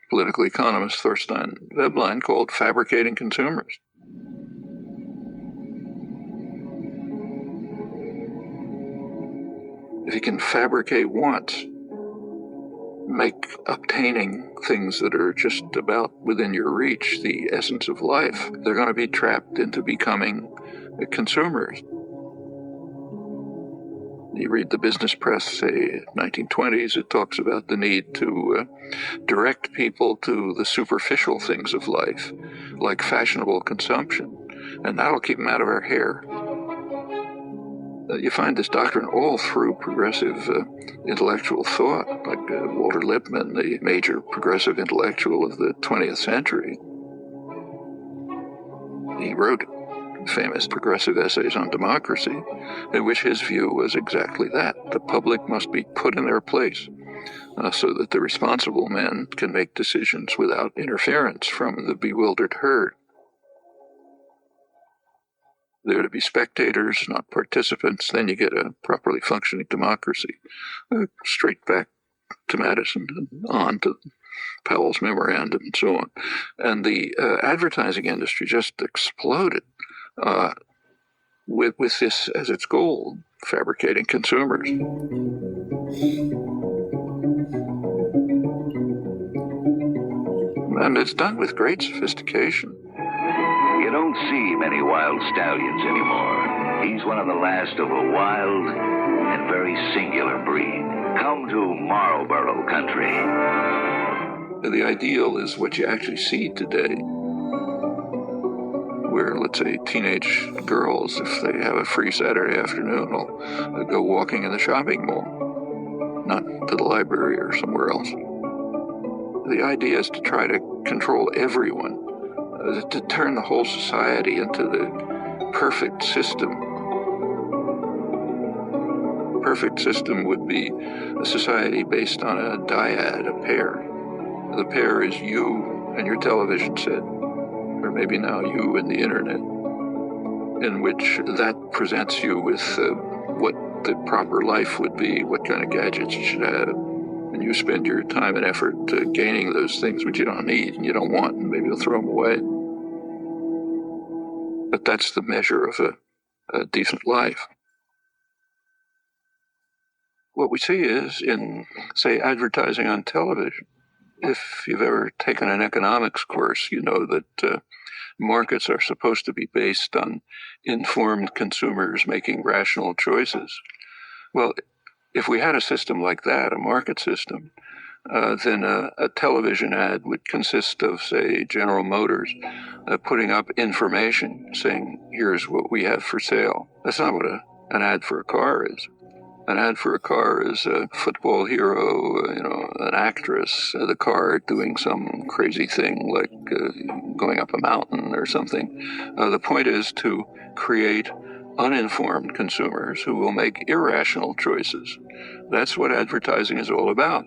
political economist Thorstein Veblen called fabricating consumers. If you can fabricate wants, make obtaining things that are just about within your reach the essence of life, they're going to be trapped into becoming consumers. You read the business press, say, 1920s, it talks about the need to direct people to the superficial things of life, like fashionable consumption, and that'll keep them out of our hair. You find this doctrine all through progressive intellectual thought, like Walter Lippmann, the major progressive intellectual of the 20th century. He wrote famous progressive essays on democracy, in which his view was exactly that. The public must be put in their place so that the responsible men can make decisions without interference from the bewildered herd. They're to be spectators, not participants. Then you get a properly functioning democracy. Straight back to Madison and on to Powell's memorandum and so on. And the advertising industry just exploded with this as its goal, fabricating consumers. And it's done with great sophistication. You don't see many wild stallions anymore. He's one of the last of a wild and very singular breed. Come to Marlboro country. The ideal is what you actually see today, where, let's say, teenage girls, if they have a free Saturday afternoon, will go walking in the shopping mall, not to the library or somewhere else. The idea is to try to control everyone, to turn the whole society into the perfect system. Perfect system would be a society based on a dyad, a pair. The pair is you and your television set, or maybe now you and the internet, in which that presents you with what the proper life would be, what kind of gadgets you should have. And you spend your time and effort gaining those things which you don't need and you don't want, and maybe you'll throw them away. But that's the measure of a decent life. What we see is in, say, advertising on television. If you've ever taken an economics course, you know that markets are supposed to be based on informed consumers making rational choices. Well, if we had a system like that, a market system, then a television ad would consist of, say, General Motors putting up information saying, here's what we have for sale. That's not what an ad for a car is. An ad for a car is a football hero, an actress, the car doing some crazy thing like going up a mountain or something. The point is to create uninformed consumers who will make irrational choices. That's what advertising is all about.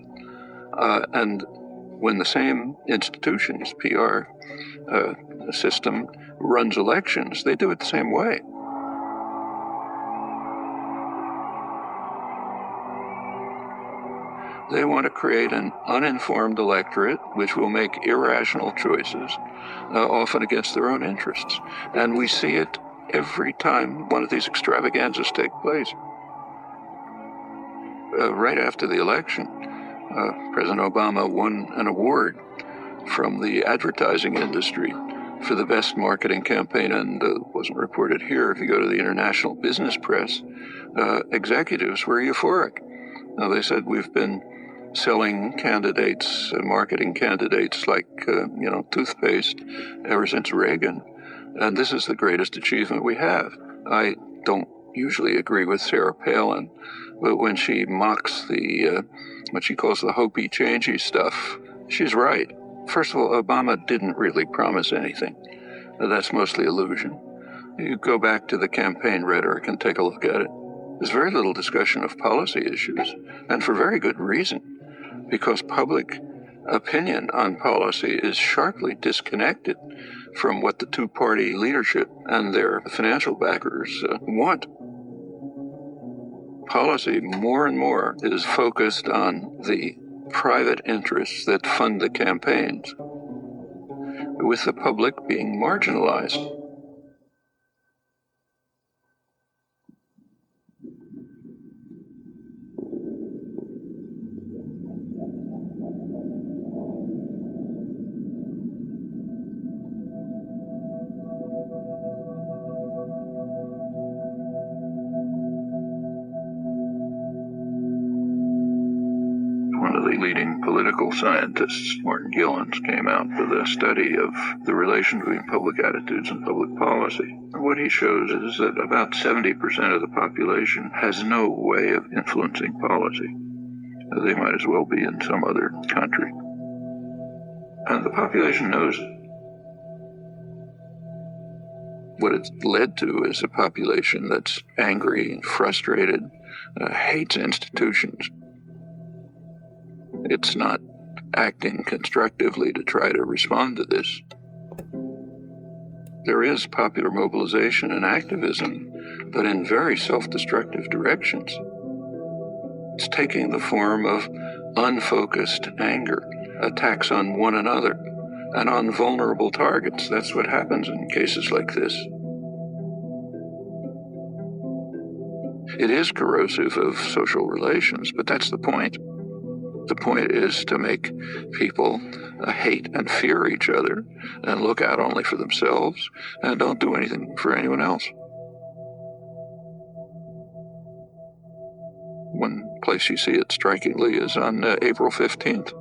And when the same institutions, PR system, runs elections, they do it the same way. They want to create an uninformed electorate which will make irrational choices, often against their own interests. And we see it every time one of these extravaganzas take place. Right after the election, President Obama won an award from the advertising industry for the best marketing campaign, and wasn't reported here. If you go to the international business press, executives were euphoric. They said, we've been selling candidates, marketing candidates like, toothpaste ever since Reagan. And this is the greatest achievement we have. I don't usually agree with Sarah Palin, but when she mocks what she calls the hopey-changey stuff, she's right. First of all, Obama didn't really promise anything. That's mostly illusion. You go back to the campaign rhetoric and take a look at it. There's very little discussion of policy issues, and for very good reason, because public opinion on policy is sharply disconnected from what the two-party leadership and their financial backers want. Policy, more and more, is focused on the private interests that fund the campaigns, with the public being marginalized. One of the leading political scientists, Martin Gilens, came out with a study of the relation between public attitudes and public policy. What he shows is that about 70% of the population has no way of influencing policy. They might as well be in some other country. And the population knows it. What it's led to is a population that's angry and frustrated, hates institutions. It's not acting constructively to try to respond to this. There is popular mobilization and activism, but in very self-destructive directions. It's taking the form of unfocused anger, attacks on one another, and on vulnerable targets. That's what happens in cases like this. It is corrosive of social relations, but that's the point. The point is to make people hate and fear each other and look out only for themselves and don't do anything for anyone else. One place you see it strikingly is on April 15th.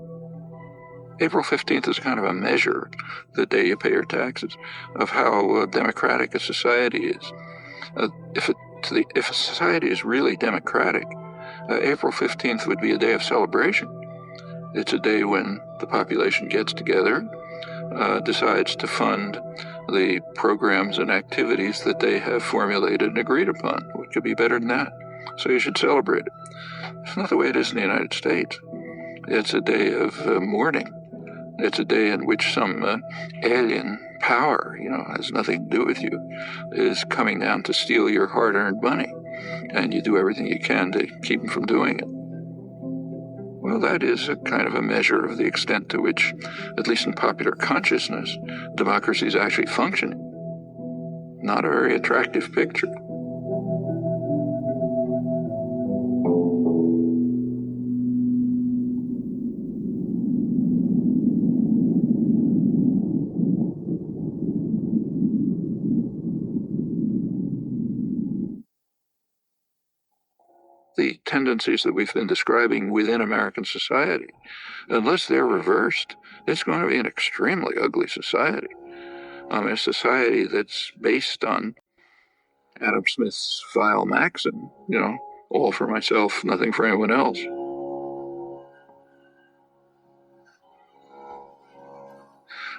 April 15th is kind of a measure, the day you pay your taxes, of how democratic a society is. If a society is really democratic, April 15th would be a day of celebration. It's a day when the population gets together, decides to fund the programs and activities that they have formulated and agreed upon. What could be better than that? So you should celebrate it. It's not the way it is in the United States. It's a day of mourning. It's a day in which some alien power, has nothing to do with you, is coming down to steal your hard-earned money, and you do everything you can to keep them from doing it. Well, that is a kind of a measure of the extent to which, at least in popular consciousness, democracy is actually functioning. Not a very attractive picture. The tendencies that we've been describing within American society, unless they're reversed, it's going to be an extremely ugly society. A society that's based on Adam Smith's vile maxim, all for myself, nothing for anyone else.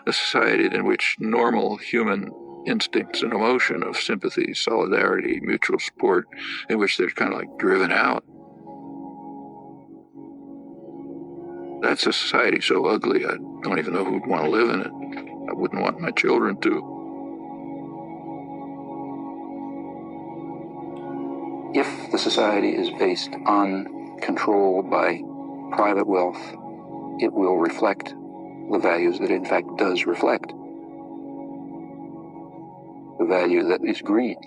A society in which normal human instincts and emotion of sympathy, solidarity, mutual support, in which they're kind of like driven out. That's a society so ugly, I don't even know who'd want to live in it. I wouldn't want my children to. If the society is based on control by private wealth, it will reflect the values that it in fact does reflect. The value that is greed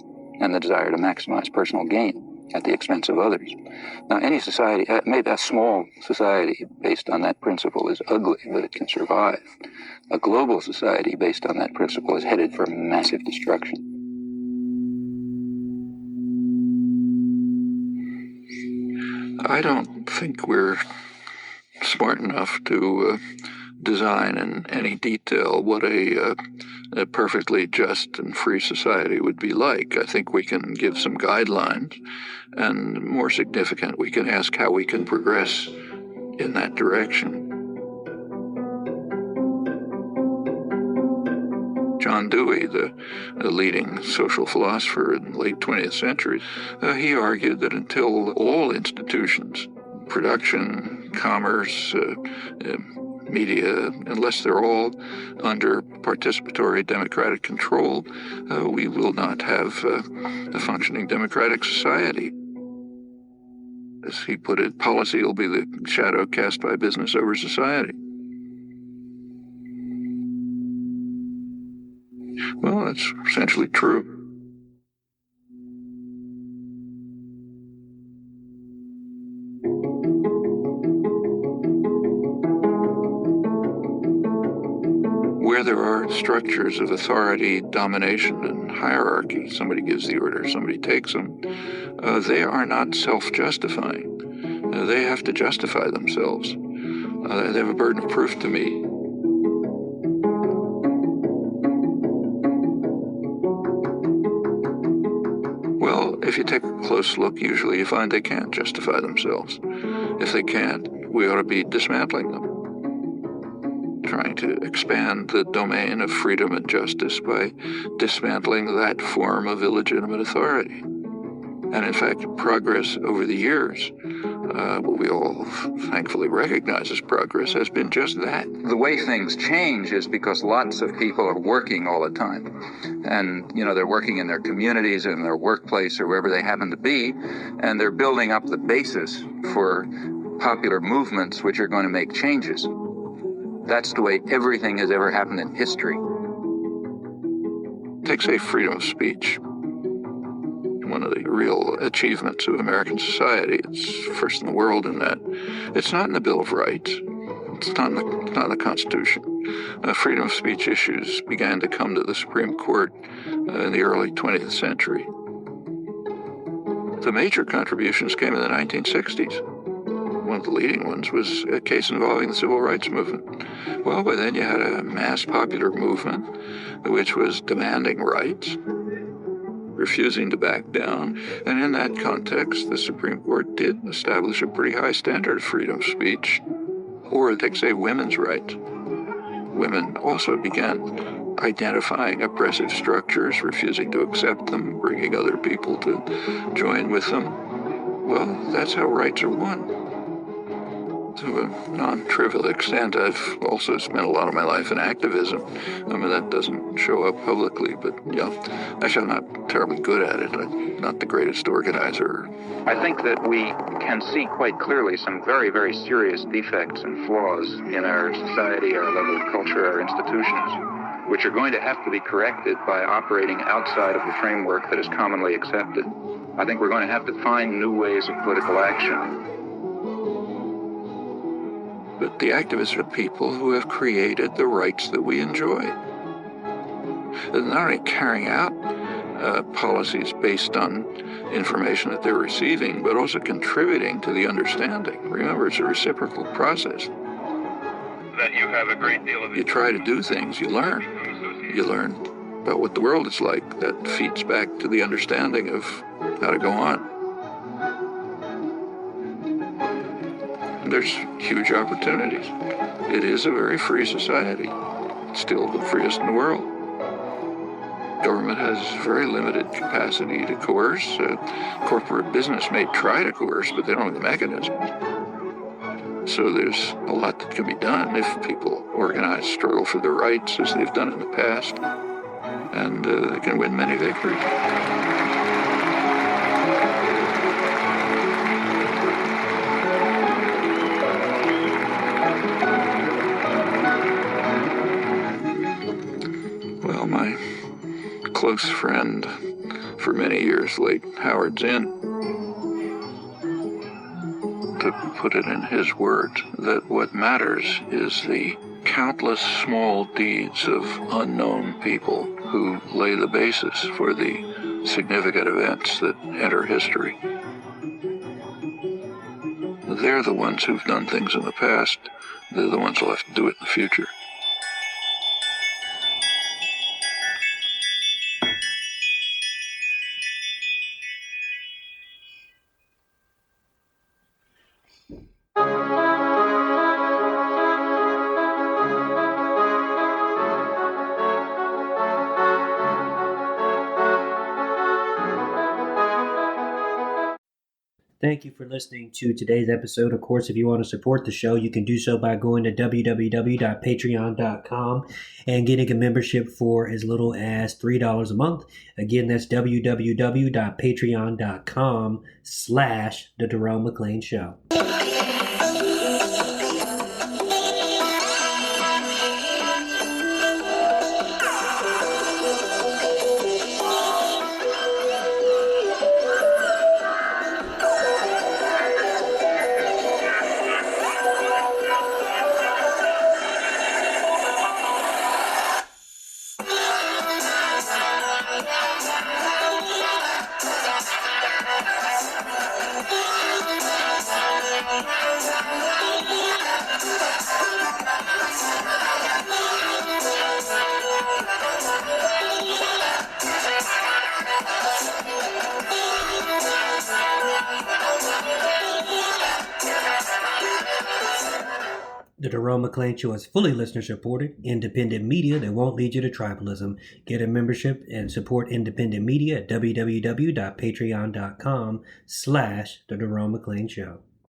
and the desire to maximize personal gain at the expense of others. Now, any society, maybe a small society based on that principle is ugly, but it can survive. A global society based on that principle is headed for massive destruction. I don't think we're smart enough to design in any detail what a perfectly just and free society would be like. I think we can give some guidelines, and more significant, we can ask how we can progress in that direction. John Dewey, the leading social philosopher in the late 20th century, he argued that until all institutions, production, commerce, media, unless they're all under participatory democratic control, we will not have a functioning democratic society. As he put it, policy will be the shadow cast by business over society. Well, that's essentially true. Where there are structures of authority, domination, and hierarchy, somebody gives the order, somebody takes them, they are not self-justifying. They have to justify themselves. They have a burden of proof to meet. Well, if you take a close look, usually you find they can't justify themselves. If they can't, we ought to be dismantling them, trying to expand the domain of freedom and justice by dismantling that form of illegitimate authority. And in fact, progress over the years, what we all thankfully recognize as progress, has been just that. The way things change is because lots of people are working all the time. And, they're working in their communities, in their workplace, or wherever they happen to be, and they're building up the basis for popular movements which are going to make changes. That's the way everything has ever happened in history. Take, say, freedom of speech. one of the real achievements of American society. It's first in the world in that. It's not in the Bill of Rights. It's not in the Constitution. Freedom of speech issues began to come to the Supreme Court in the early 20th century. The major contributions came in the 1960s. One of the leading ones was a case involving the civil rights movement. Well, by then you had a mass popular movement which was demanding rights, refusing to back down, and in that context, the Supreme Court did establish a pretty high standard of freedom of speech, or they could say women's rights. Women also began identifying oppressive structures, refusing to accept them, bringing other people to join with them. Well, that's how rights are won. To a non-trivial extent, I've also spent a lot of my life in activism. I mean, that doesn't show up publicly, but yeah, actually I'm not terribly good at it. I'm not the greatest organizer. I think that we can see quite clearly some very, very serious defects and flaws in our society, our level of culture, our institutions, which are going to have to be corrected by operating outside of the framework that is commonly accepted. I think we're going to have to find new ways of political action. But the activists are people who have created the rights that we enjoy. They're not only carrying out policies based on information that they're receiving, but also contributing to the understanding. Remember, it's a reciprocal process. That you have a great deal of... You try to do things, you learn. You learn about what the world is like. That feeds back to the understanding of how to go on. There's huge opportunities. It is a very free society. It's still the freest in the world. Government has very limited capacity to coerce. Corporate business may try to coerce, but they don't have the mechanism. So there's a lot that can be done if people organize, struggle for their rights as they've done in the past, and they can win many victories. Well, my close friend for many years, late Howard Zinn, to put it in his words, that what matters is the countless small deeds of unknown people who lay the basis for the significant events that enter history. They're the ones who've done things in the past. They're the ones who'll have to do it in the future. Thank you for listening to today's episode. Of course, if you want to support the show, you can do so by going to www.patreon.com and getting a membership for as little as $3 a month. Again, that's www.patreon.com/The Jerome McClain Show. The Jerome McClain Show is fully listener-supported, independent media that won't lead you to tribalism. Get a membership and support independent media at www.patreon.com/The Jerome McClain Show.